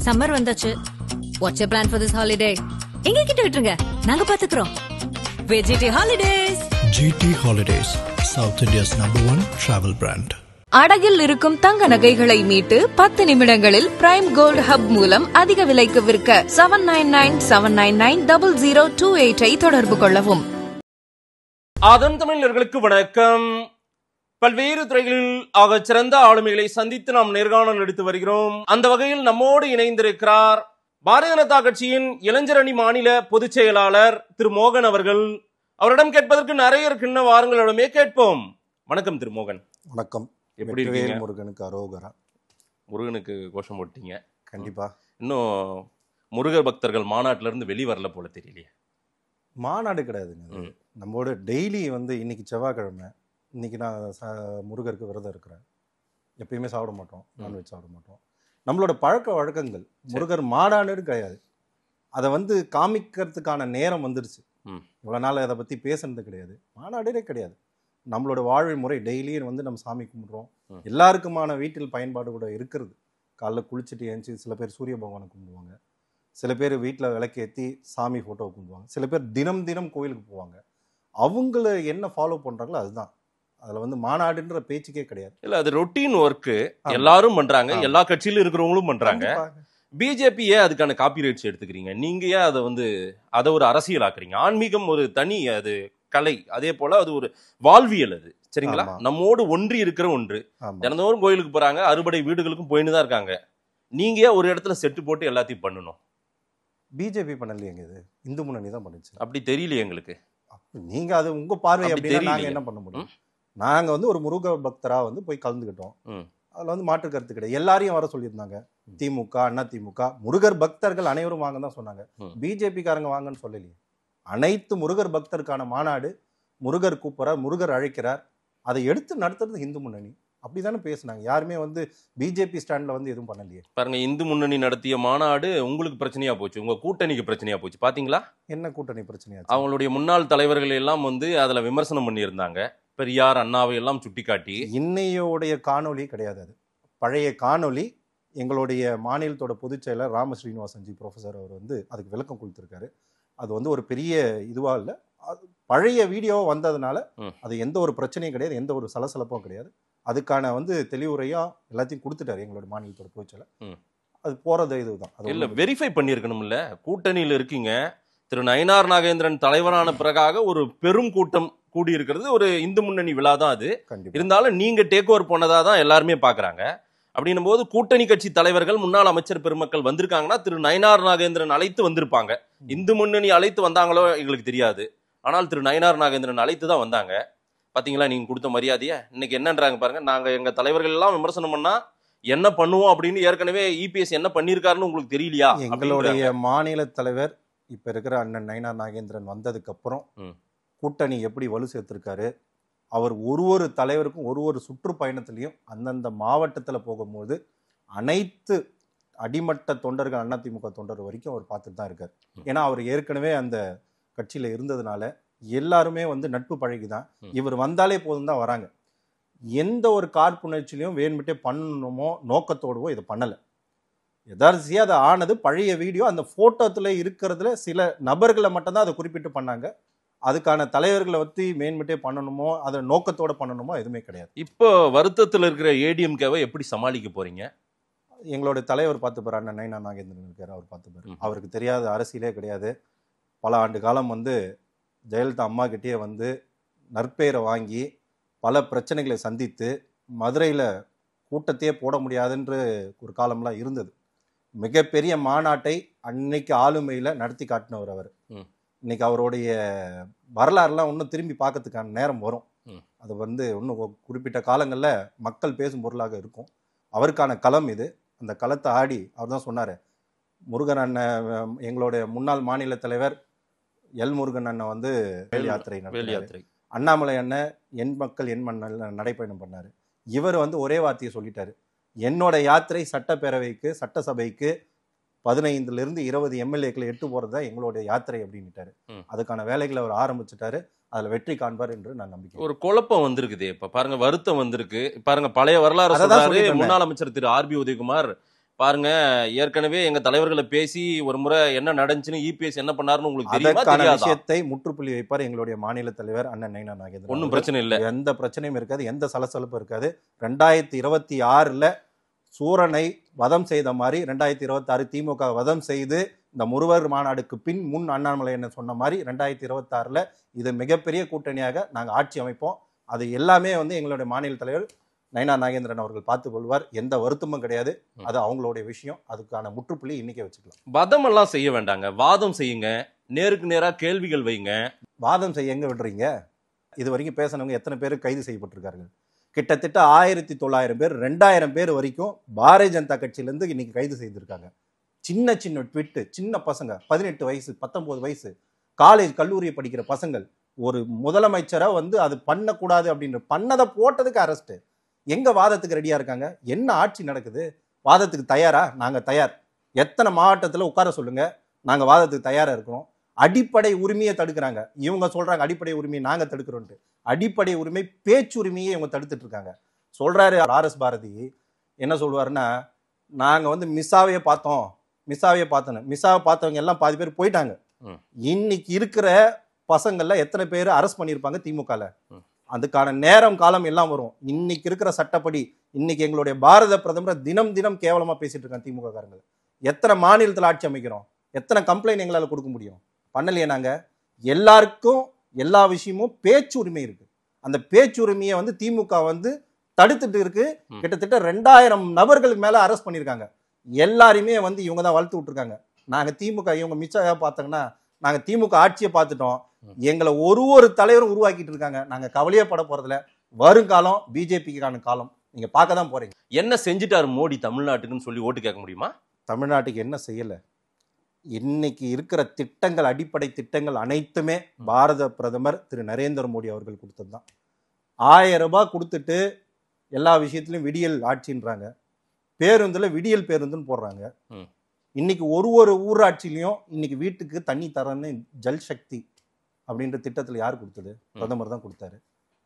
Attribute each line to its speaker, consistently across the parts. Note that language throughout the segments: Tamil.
Speaker 1: சம்மர் வந்தாச்சு. What's your plan for this holiday? எங்க கிட்ட விட்டுருங்க, நாங்க பாத்துக்கிறோம். VGT Holidays.
Speaker 2: GT Holidays, South India's #1 travel brand.
Speaker 3: அடகில் இருக்கும் தங்க நகைகளை மீட்டு 10 நிமிடங்களில் பிரைம் கோல்ட் ஹப் மூலம் அதிக விலைக்கு விற்க 7997990028 தொடர்பு கொள்ளவும்.
Speaker 4: அதன் தமிழர்களுக்கு வணக்கம். பல்வேறு துறைகளில் ஆக சிறந்த ஆளுமைகளை சந்தித்து நாம் நேர்காணல் எடுத்து வருகிறோம். அந்த வகையில் நம்மோடு இணைந்திருக்கிறார் பாரதிய ஜனதா கட்சியின் இளைஞர் அணி மாநில பொதுச் செயலாளர் திரு மோகன் அவர்கள். அவரிடம் கேட்பதற்கு நிறைய இருக்கின்ற வாரங்களிடமே கேட்போம். வணக்கம் திரு மோகன்.
Speaker 5: வணக்கம்.
Speaker 4: எப்படி இருக்கீங்க?
Speaker 5: முருகனுக்கு அரோகரா.
Speaker 4: முருகனுக்கு கோஷம் போட்டீங்க.
Speaker 5: கண்டிப்பா.
Speaker 4: இன்னும் முருகர் பக்தர்கள் மாநாட்டில இருந்து வெளி வரல போல தெரியலையே.
Speaker 5: மாநாடு கிடையாதுங்க. நம்மளோட டெய்லி இன்னைக்கு செவ்வாய்க்கிழமை, இன்னைக்கு நான் முருகருக்கு விரதம் இருக்கிறேன். எப்பயுமே சாப்பிட மாட்டோம், நான்வெஜ் சாப்பிட மாட்டோம். நம்மளோட பழக்க வழக்கங்கள் முருகர் மாநாடு கிடையாது. அதை காமிக்கிறதுக்கான நேரம் வந்துடுச்சு. இவ்வளோ நாள் அதை பற்றி பேசுனது கிடையாது. மாநாடே கிடையாது. நம்மளோட வாழ்வை முறை டெய்லியும் நம்ம சாமி கும்பிட்றோம். எல்லாருக்குமான வீட்டில் பயன்பாடு கூட இருக்கிறது. காலைல குளிச்சுட்டு ஏஞ்சி சில பேர் சூரிய பகவானை கும்பிடுவாங்க, சில பேர் வீட்டில் விளக்கேற்றி சாமி ஃபோட்டோவை கும்பிடுவாங்க, சில பேர் தினம் தினம் கோயிலுக்கு போவாங்க. அவங்கள என்ன ஃபாலோ பண்ணுறாங்களோ அதுதான். அதில் மாநாடுன்ற பேச்சுக்கே கிடையாது.
Speaker 4: இல்லை, அது ரொட்டீன் ஒர்க்கு. எல்லாரும் பண்ணுறாங்க, எல்லா கட்சியிலும் இருக்கிறவங்களும் பண்ணுறாங்க. பிஜேபி ஏன் அதுக்கான காப்பிரைட்ஸ் எடுத்துக்கிறீங்க? நீங்க ஏன் அதை ஒரு அரசியல் ஆக்குறீங்க? ஆன்மீகம் ஒரு தனி அது கலை, அதே போல அது ஒரு வாழ்வியல். அது சரிங்களா? நம்மோடு ஒன்றி இருக்கிற ஒன்று. தினந்தோறும் கோயிலுக்கு போறாங்க, அறுபடை வீடுகளுக்கும் போயின்னு தான் இருக்காங்க. நீங்க ஏன் ஒரு இடத்துல செட்டு போட்டு எல்லாத்தையும் பண்ணணும்?
Speaker 5: பிஜேபி பண்ணலையேங்க, இது இந்து முன்னணி தான் பண்ணுச்சு.
Speaker 4: அப்படி தெரியலையே எங்களுக்கு.
Speaker 5: நீங்க அது உங்க பார்வை அப்படின்னா நாங்க என்ன பண்ண முடியும்? நாங்க ஒரு முருக பக்தரா போய் கலந்துக்கிட்டோம். அதுல மாற்று கருத்து கிடையாது. எல்லாரையும் வர சொல்லியிருந்தாங்க. திமுக, அண்ணா திமுக, முருகர் பக்தர்கள் அனைவரும் வாங்க தான் சொன்னாங்க. பிஜேபி காரங்க வாங்கன்னு சொல்லலையே. அனைத்து முருகர் பக்தருக்கான மாநாடு முருகர் கூப்பிடுறார், முருகர் அழைக்கிறார். அதை எடுத்து நடத்துறது இந்து முன்னணி. அப்படிதானே பேசுனாங்க. யாருமே பிஜேபி ஸ்டாண்ட்ல எதுவும் பண்ணலையே.
Speaker 4: பாருங்க, இந்து முன்னணி நடத்திய மாநாடு உங்களுக்கு பிரச்சனையா போச்சு, உங்க கூட்டணிக்கு பிரச்சனையா போச்சு. பாத்தீங்களா என்ன
Speaker 5: கூட்டணி பிரச்சனையா?
Speaker 4: அவங்களுடைய முன்னாள் தலைவர்கள் எல்லாம் அதுல விமர்சனம் பண்ணி இருந்தாங்க. பெரியார், அண்ணாவை எல்லாம் சுட்டிக்காட்டி.
Speaker 5: இன்னையோடைய காணொலி கிடையாது, அது பழைய காணொலி. எங்களுடைய மாநிலத்தோட பொதுச் செயலர் ராம ஸ்ரீனிவாசன்ஜி ப்ரொஃபஸர் அவர் அதுக்கு விளக்கம் கொடுத்துருக்காரு. அது ஒரு பெரிய இதுவா இல்லை. அது பழைய வீடியோ வந்ததுனால அது எந்த ஒரு பிரச்சனையும் கிடையாது, எந்த ஒரு சலசலப்பும் கிடையாது. அதுக்கான தெளிவுரையா எல்லாத்தையும் கொடுத்துட்டாரு எங்களோட மாநிலத்தோட பொதுச் செயலர். அது போறது இதுதான். அது
Speaker 4: இல்ல, வெரிஃபை பண்ணியிருக்கணும்ல. கூட்டணியில் இருக்கீங்க. திரு நயினார் நாகேந்திரன் தலைவரான பிறகாக ஒரு பெரும் கூட்டம் கூடியிருக்கிறது. ஒரு இந்து முன்னணி விழா தான் அது. இருந்தாலும் நீங்க டேக் ஓவர் போனதா தான் எல்லாருமே பாக்குறாங்க. அப்படின்னும் போது கூட்டணி கட்சி தலைவர்கள், முன்னாள் அமைச்சர் பெருமக்கள் வந்திருக்காங்கன்னா திரு நயினார் நாகேந்திரன் அழைத்து வந்திருப்பாங்க. இந்து முன்னணி அழைத்து வந்தாங்களோ எங்களுக்கு தெரியாது. ஆனால் திரு நயினார் நாகேந்திரன் அழைத்து தான் வந்தாங்க. பாத்தீங்களா நீங்க கொடுத்த மரியாதைய? இன்னைக்கு என்னன்றாங்க பாருங்க. நாங்க எங்க தலைவர்கள் எல்லாம் விமர்சனம் பண்ணா என்ன பண்ணுவோம் அப்படின்னு ஏற்கனவே இபிஎஸ் என்ன பண்ணிருக்காருன்னு உங்களுக்கு தெரியலையா?
Speaker 5: எங்களுடைய மாநில தலைவர் இப்ப இருக்கிற அண்ணன் நயினார் நாகேந்திரன் வந்ததுக்கு அப்புறம் கூட்டணி எப்படி வலு சேர்த்திருக்காரு. அவர் ஒரு தலைவருக்கும் ஒரு சுற்றுப்பயணத்திலையும் அந்தந்த மாவட்டத்தில் போகும்போது அனைத்து அடிமட்ட தொண்டர்கள், அதிமுக தொண்டர் வரைக்கும் அவர் பார்த்துட்டு தான் இருக்கார். ஏன்னா அவர் ஏற்கனவே அந்த கட்சியில இருந்ததுனால எல்லாருமே நட்பு பழகிதான். இவர் வந்தாலே போதும் தான் வராங்க. எந்த ஒரு காழ்ப்புணர்ச்சியிலையும் வேணுமிட்டே பண்ணணுமோ நோக்கத்தோடுவோ இதை பண்ணலை. எதார்ச்சியா அதை ஆனது பழைய வீடியோ. அந்த போட்டோத்துல இருக்கிறதுல சில நபர்களை மட்டும்தான் அதை குறிப்பிட்டு பண்ணாங்க. அதுக்கான தலைவர்களை மேன்மட்டே பண்ணணுமோ அதை நோக்கத்தோட பண்ணணுமோ எதுவுமே கிடையாது.
Speaker 4: இப்போ வருத்தத்தில் இருக்கிற ஏடிஎம்கேவை எப்படி சமாளிக்க போறீங்க?
Speaker 5: எங்களோட தலைவர் பார்த்துப்பார், அண்ணன் நயினார் நாகேந்திரன் இருக்காரு, அவர் பார்த்துப்பாரு. அவருக்கு தெரியாத அரசியலே கிடையாது. பல ஆண்டு காலம் ஜெயலலிதா அம்மா கிட்டேயே நற்பெயரை வாங்கி பல பிரச்சனைகளை சந்தித்து மதுரையில் கூட்டத்தையே போட முடியாதுன்ற ஒரு காலம்லாம் இருந்தது. மிகப்பெரிய மாநாட்டை அன்னைக்கு ஆளுமையில் நடத்தி காட்டினவர் அவர். இன்னைக்கு அவருடைய வரலாறுலாம் இன்னும் திரும்பி பார்க்கறதுக்கான நேரம் வரும். அது இன்னும் குறிப்பிட்ட காலங்களில் மக்கள் பேசும் பொருளாக இருக்கும். அவருக்கான களம் இது. அந்த களத்தை ஆடி அவர் தான் சொன்னார். முருகன் அண்ணன், எங்களுடைய முன்னாள் மாநில தலைவர் எல் முருகன் அண்ணன் வேல் யாத்திரை, அண்ணாமலை அண்ணன் என் மக்கள் என் மண்ணல் நடைப்பயணம் பண்ணார். இவர் ஒரே வார்த்தையை சொல்லிட்டாரு, என்னோட யாத்திரை சட்டப்பேரவைக்கு, சட்டசபைக்கு 15 to 20 எம்எல்ஏக்களை எட்டு போறதா எங்களுடைய யாத்திரை அப்படின்னுட்டாரு. அதுக்கான வேலைகளை அவர் ஆரம்பிச்சுட்டாரு. அதுல வெற்றி காண்பார் என்று நான் நம்பிக்கை.
Speaker 4: ஒரு குழப்பம் வந்திருக்குது. இப்ப பாருங்க, வருத்தம் வந்திருக்கு பாருங்க. பழைய வரலாறு சொல்றாரு முன்னாள் அமைச்சர் திரு ஆர்பி உதயகுமார். பாருங்க, ஏற்கனவே எங்க தலைவர்களை பேசி ஒரு முறை என்ன நடந்துச்சுன்னு இபிஎஸ் என்ன பண்ணாருன்னு உங்களுக்கு தெரியுமா
Speaker 5: அதற்கான
Speaker 4: தெரியாதா?
Speaker 5: விஷயத்தை முற்றுப்புள்ளி வைப்பார் எங்களுடைய மாநில தலைவர் அண்ணன் நைனா நாகேந்திரன்.
Speaker 4: ஒண்ணும் பிரச்சனை இல்ல.
Speaker 5: எந்த பிரச்சனையும் இருக்காது, எந்த சலசலப்பும் இருக்காது. 2026 சூரனை வதம் செய்த மாதிரி 2026 திமுக வதம் செய்து இந்த முருகர் மாநாடுக்கு பின் முன் அண்ணாமலை என்ன சொன்ன மாதிரி 2026 இது மிகப்பெரிய கூட்டணியாக நாங்கள் ஆட்சி அமைப்போம். அது எல்லாமே எங்களுடைய மாநில தலைவர் நைனா நாகேந்திரன் அவர்கள் பார்த்துக் கொள்வார். எந்த வருத்தமும் கிடையாது. அது அவங்களுடைய விஷயம். அதுக்கான முற்றுப்புள்ளி இன்னைக்கே வச்சுக்கலாம்.
Speaker 4: வதம் எல்லாம் செய்ய வேண்டாங்க, வாதம் செய்யுங்க, நேருக்கு நேரா கேள்விகள் வைங்க.
Speaker 5: வாதம் செய்ய எங்க விடுறீங்க? இது வரைக்கும் பேசினவங்க எத்தனை பேர் கைது செய்யப்பட்டிருக்கார்கள்? கிட்டத்தட்ட 1900 பேர் 2000 பேர் வரைக்கும் பாரதிய ஜனதா கட்சியிலேருந்து இன்னைக்கு கைது செய்திருக்காங்க. சின்ன சின்ன ட்விட்டு, சின்ன பசங்க 18 வயசு 19 வயசு காலேஜ் கல்லூரி படிக்கிற பசங்கள் ஒரு முதலமைச்சரை அது பண்ணக்கூடாது அப்படின்னு பண்ணதை போட்டதுக்கு அரெஸ்ட். எங்க வாதத்துக்கு ரெடியா இருக்காங்க? என்ன ஆட்சி நடக்குது? வாதத்துக்கு தயாரா? நாங்க தயார். எத்தனை மாவட்டத்தில் உட்கார சொல்லுங்க, நாங்க வாதத்துக்கு தயாரா இருக்கிறோம். அடிப்படை உரிமையை தடுக்கிறாங்க. இவங்க சொல்றாங்க அடிப்படை உரிமையை நாங்க தடுக்கிறோம். அடிப்படை உரிமை பேச்சுரிமையை இவங்க தடுத்துட்டு இருக்காங்க. சொல்றாரு ஆர்எஸ் பாரதி. என்ன சொல்லுவாருன்னா, நாங்க மிஸ்ஸாவே பார்த்தவங்க எல்லாம் பாதி பேர் போயிட்டாங்க. இன்னைக்கு இருக்கிற பசங்கள்ல எத்தனை பேர் அரெஸ்ட் பண்ணியிருப்பாங்க திமுகல? அதுக்கான நேரம் காலம் எல்லாம் வரும். இன்னைக்கு இருக்கிற சட்டப்படி இன்னைக்கு எங்களுடைய பாரத பிரதமர் தினம் தினம் கேவலமா பேசிட்டு இருக்காங்க திமுக காரங்க. எத்தனை மாநிலத்தில் ஆட்சி அமைக்கிறோம்? எத்தனை கம்ப்ளைண்ட் எங்களால கொடுக்க முடியும்? பண்ணலையே. நாங்க எல்லாருக்கும் எல்லா விஷயமும் பேச்சுரிமை இருக்கு. அந்த பேச்சுரிமையை திமுக தடுத்துட்டு இருக்கு. கிட்டத்தட்ட 2000 நபர்களுக்கு மேல அரெஸ்ட் பண்ணியிருக்காங்க. எல்லாருமே இவங்க தான் வளர்த்து விட்டுருக்காங்க. நாங்க திமுக இவங்க மிச்சம் பார்த்தோங்கன்னா நாங்க திமுக ஆட்சியை பார்த்துட்டோம். எங்களை ஒரு தலைவரும் உருவாக்கிட்டு இருக்காங்க. நாங்க கவலையே பட போறதுல. வருங்காலம் பிஜேபிக்கான காலம். நீங்க பார்க்க தான் போறீங்க.
Speaker 4: என்ன செஞ்சுட்டாரு மோடி தமிழ்நாட்டுக்குன்னு சொல்லி ஓட்டு கேட்க முடியுமா?
Speaker 5: தமிழ்நாட்டுக்கு என்ன செய்யல? இன்னைக்கு இருக்கிற திட்டங்கள், அடிப்படை திட்டங்கள் அனைத்துமே பாரத பிரதமர் திரு நரேந்திர மோடி அவர்கள் கொடுத்தது தான். 1000 ரூபாய் கொடுத்துட்டு எல்லா விஷயத்திலும் விடியல் ஆட்சின்றாங்க. பேருந்துல விடியல் பேருந்துன்னு போடுறாங்க. இன்னைக்கு ஒரு ஊராட்சியிலையும் இன்னைக்கு வீட்டுக்கு தண்ணி தரன்னு ஜல் சக்தி அப்படின்ற திட்டத்தில் யார் கொடுத்தது? பிரதமர் தான் கொடுத்தாரு.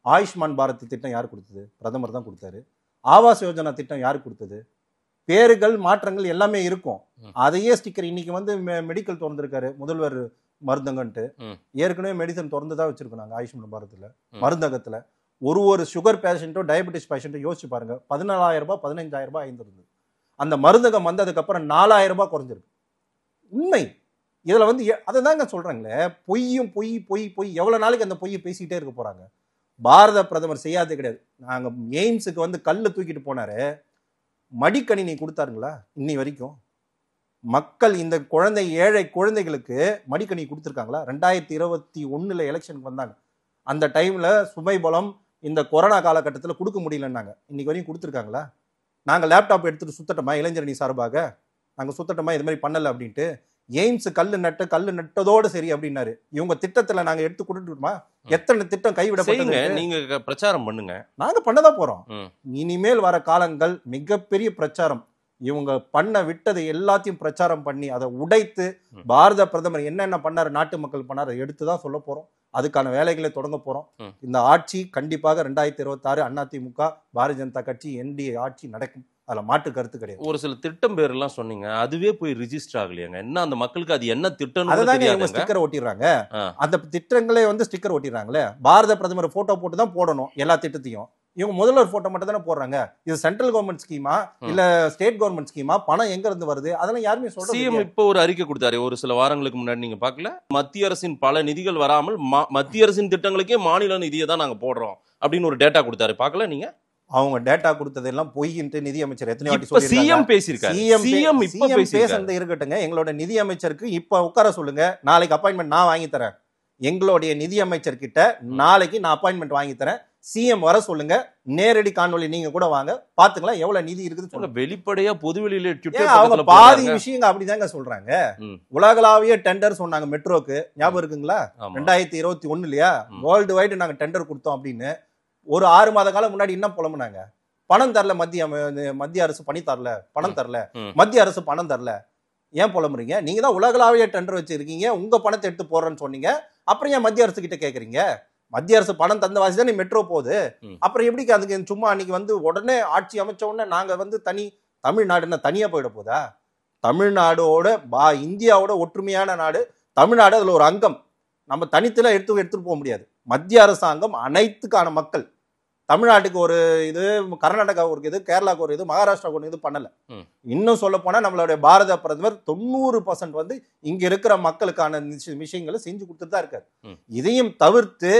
Speaker 5: ஆயுஷ்மான் பாரத் திட்டம் யார் கொடுத்தது? பிரதமர் தான் கொடுத்தாரு. ஆவாஸ் யோஜனா திட்டம் யார் கொடுத்தது? பேருகள் மாற்றங்கள் எல்லாமே இருக்கும். அதையே ஸ்டிக்கர் இன்னைக்கு மெடிக்கல் திறந்திருக்காரு முதல்வர் மருந்தகன்ட்டு. ஏற்கனவே மெடிசன் திறந்துதான் வச்சிருக்கோம் நாங்க ஆயுஷ்மான் பாரத்ல. மருந்தகத்துல ஒரு சுகர் பேஷண்ட்டோ டயபெட்டிஸ் பேஷண்ட்டோ யோசிச்சு பாருங்க. 14,000 ரூபாய் 15,000 ரூபாய் ஆயிருந்தது. அந்த மருந்தகம் வந்ததுக்கு அப்புறம் 4,000 ரூபாய் குறைஞ்சிருக்கு. உண்மை. இதுல அதை தாங்க சொல்றாங்களே, பொய்யும் பொய் பொய் பொய். எவ்வளவு நாளைக்கு அந்த பொய்யை பேசிக்கிட்டே இருக்க போறாங்க? பாரத பிரதமர் செய்யாதே கிடையாது. நாங்க எய்ம்ஸுக்கு கல்ல தூக்கிட்டு போனாரு, மடிக்கணினி கொடுத்தாருங்களா? இன்னி வரைக்கும் மக்கள் இந்த ஏழை குழந்தைகளுக்கு மடிக்கணினி கொடுத்துருக்காங்களா? 2021 எலெக்ஷனுக்கு வந்தாங்க. அந்த டைம்ல சுமை பலம் இந்த கொரோனா காலகட்டத்தில் கொடுக்க முடியலன்னாங்க. இன்னைக்கு வரையும் கொடுத்துருக்காங்களா? நாங்க லேப்டாப் எடுத்துட்டு சுத்தட்டோமா? இளைஞரணி சார்பாக நாங்க சுத்தட்டோமா? இது மாதிரி பண்ணல அப்படின்ட்டு. எய்ம்ஸ் கல்லு நட்டதோடு சரி அப்படின்னாரு. இவங்க திட்டத்துல நாங்க எடுத்து கொடுத்துட்டோமா? எத்தனை திட்டம் கைவிடப்பட்டது?
Speaker 4: நீங்க பிரச்சாரம் பண்ணுங்க.
Speaker 5: நாங்க பண்ணதான் போறோம். இனிமேல் வர காலங்கள் மிகப்பெரிய பிரச்சாரம். இவங்க பண்ண விட்டதை எல்லாத்தையும் பிரச்சாரம் பண்ணி அதை உடைத்து பாரத பிரதமர் என்னென்ன பண்ணாரு, நாட்டு மக்கள் பண்ணாரு, எடுத்துதான் சொல்ல போறோம். அதுக்கான வேலைகளை தொடங்க போறோம். இந்த ஆட்சி கண்டிப்பாக 2026 அதிமுக பாரதிய ஜனதா கட்சி என்டிஏ ஆட்சி நடக்கும். அதுல மாற்று கருத்து கிடையாது.
Speaker 4: ஒரு சில திட்டம் பேர் எல்லாம் சொன்னீங்க, அதுவே போய் ரிஜிஸ்டர் ஆகலையாங்க. என்ன அந்த மக்களுக்கு அது என்ன திட்டம்?
Speaker 5: அதுதாங்க இவங்க ஸ்டிக்கர் ஒட்டிடுறாங்க. அந்த திட்டங்களே ஸ்டிக்கர் ஒட்டிடுறாங்களே. பாரத பிரதமர் போட்டோ போட்டு தான் போடணும் எல்லா திட்டத்தையும். இவங்க முதல்வர் போட்டோ மட்டும் தானே போடுறாங்க. இது சென்ட்ரல் கவர்மெண்ட் ஸ்கீமா இல்ல ஸ்டேட் கவர்மெண்ட் ஸ்கீமா? பணம் எங்க இருந்து வருது? அதெல்லாம் யாருமே சொல்றது.
Speaker 4: சிஎம் இப்போ ஒரு அறிக்கை கொடுத்தாரு ஒரு சில வாரங்களுக்கு முன்னாடி, நீங்க பார்க்கல? மத்திய அரசின் பல நிதிகள் வராமல் மத்திய அரசின் திட்டங்களுக்கே மாநில நிதியை தான் நாங்க போடுறோம் அப்படின்னு ஒரு டேட்டா கொடுத்தாரு. பார்க்கல நீங்க?
Speaker 5: அவங்க டேட்டா கொடுத்ததெல்லாம் பொய்ன்ட்டு நிதி அமைச்சர் எத்தனை வாட்டி
Speaker 4: சொல்லிருக்காங்க. சிஎம் பேசியிருக்காரு. சிஎம்
Speaker 5: பேசுனது இருக்கட்டுங்க. எங்களோட நிதி அமைச்சருக்கு இப்ப உட்கார சொல்லுங்க. நாளைக்கு அப்பாயின்மெண்ட் நான் வாங்கி தரேன். எங்களுடைய நிதி அமைச்சர் கிட்ட நாளைக்கு நான் அப்பாயின்மெண்ட் வாங்கி தரேன். சிஎம் வர சொல்லுங்க. நேரடி காணொலி நீங்க கூட வாங்க, பாத்துக்கலாம் எவ்வளவு நிதி இருக்குது.
Speaker 4: வெளிப்படையா பொதுவெளியில
Speaker 5: அவங்க பாதி விஷயங்க அப்படிதாங்க சொல்றாங்க. உலகளாவிய டெண்டர் சொன்னாங்க மெட்ரோக்கு, ஞாபகம் இருக்குங்களா? 2021 வேர்ல்டு வைடு நாங்க டெண்டர் கொடுத்தோம் அப்படின்னு. ஒரு 6 மாத காலம் முன்னாடி என்ன புலம்புனாங்க? பணம் தரல, மத்திய அரசு பணி தரல, பணம் தரல, மத்திய அரசு பணம் தரல. ஏன் புலம்புறீங்க? நீங்க தான் உலகளாவிய டெண்டர் வச்சிருக்கீங்க, உங்க பணத்தை எடுத்து போடுறேன்னு சொன்னீங்க. அப்புறம் ஏன் மத்திய அரசு கிட்ட கேக்குறீங்க? மத்திய அரசு பணம் தந்த வாசி தான் மெட்ரோ போகுது. அப்புறம் எப்படி அதுக்கு சும்மா அன்னைக்கு உடனே ஆட்சி அமைச்ச உடனே நாங்க தனி தமிழ்நாடுன்னா தனியா போயிட போதா? தமிழ்நாடோட இந்தியாவோட ஒற்றுமையான நாடு தமிழ்நாடு, அதுல ஒரு அங்கம். நம்ம தனித்துல எடுத்துட்டு போக முடியாது. மத்திய அரசாங்கம் அனைத்துக்கான மக்கள். தமிழ்நாட்டுக்கு ஒரு இது, கர்நாடகா ஒரு இது, கேரளாவுக்கு ஒரு இது, மகாராஷ்டிராவுக்கு ஒரு இது பண்ணல. இன்னும் சொல்ல போனா நம்மளுடைய பாரத பிரதமர் 90% வந்து இங்க இருக்கிற மக்களுக்கான விஷயங்களை செஞ்சு கொடுத்துட்டு தான் இருக்காரு. இதையும் தவிர்த்து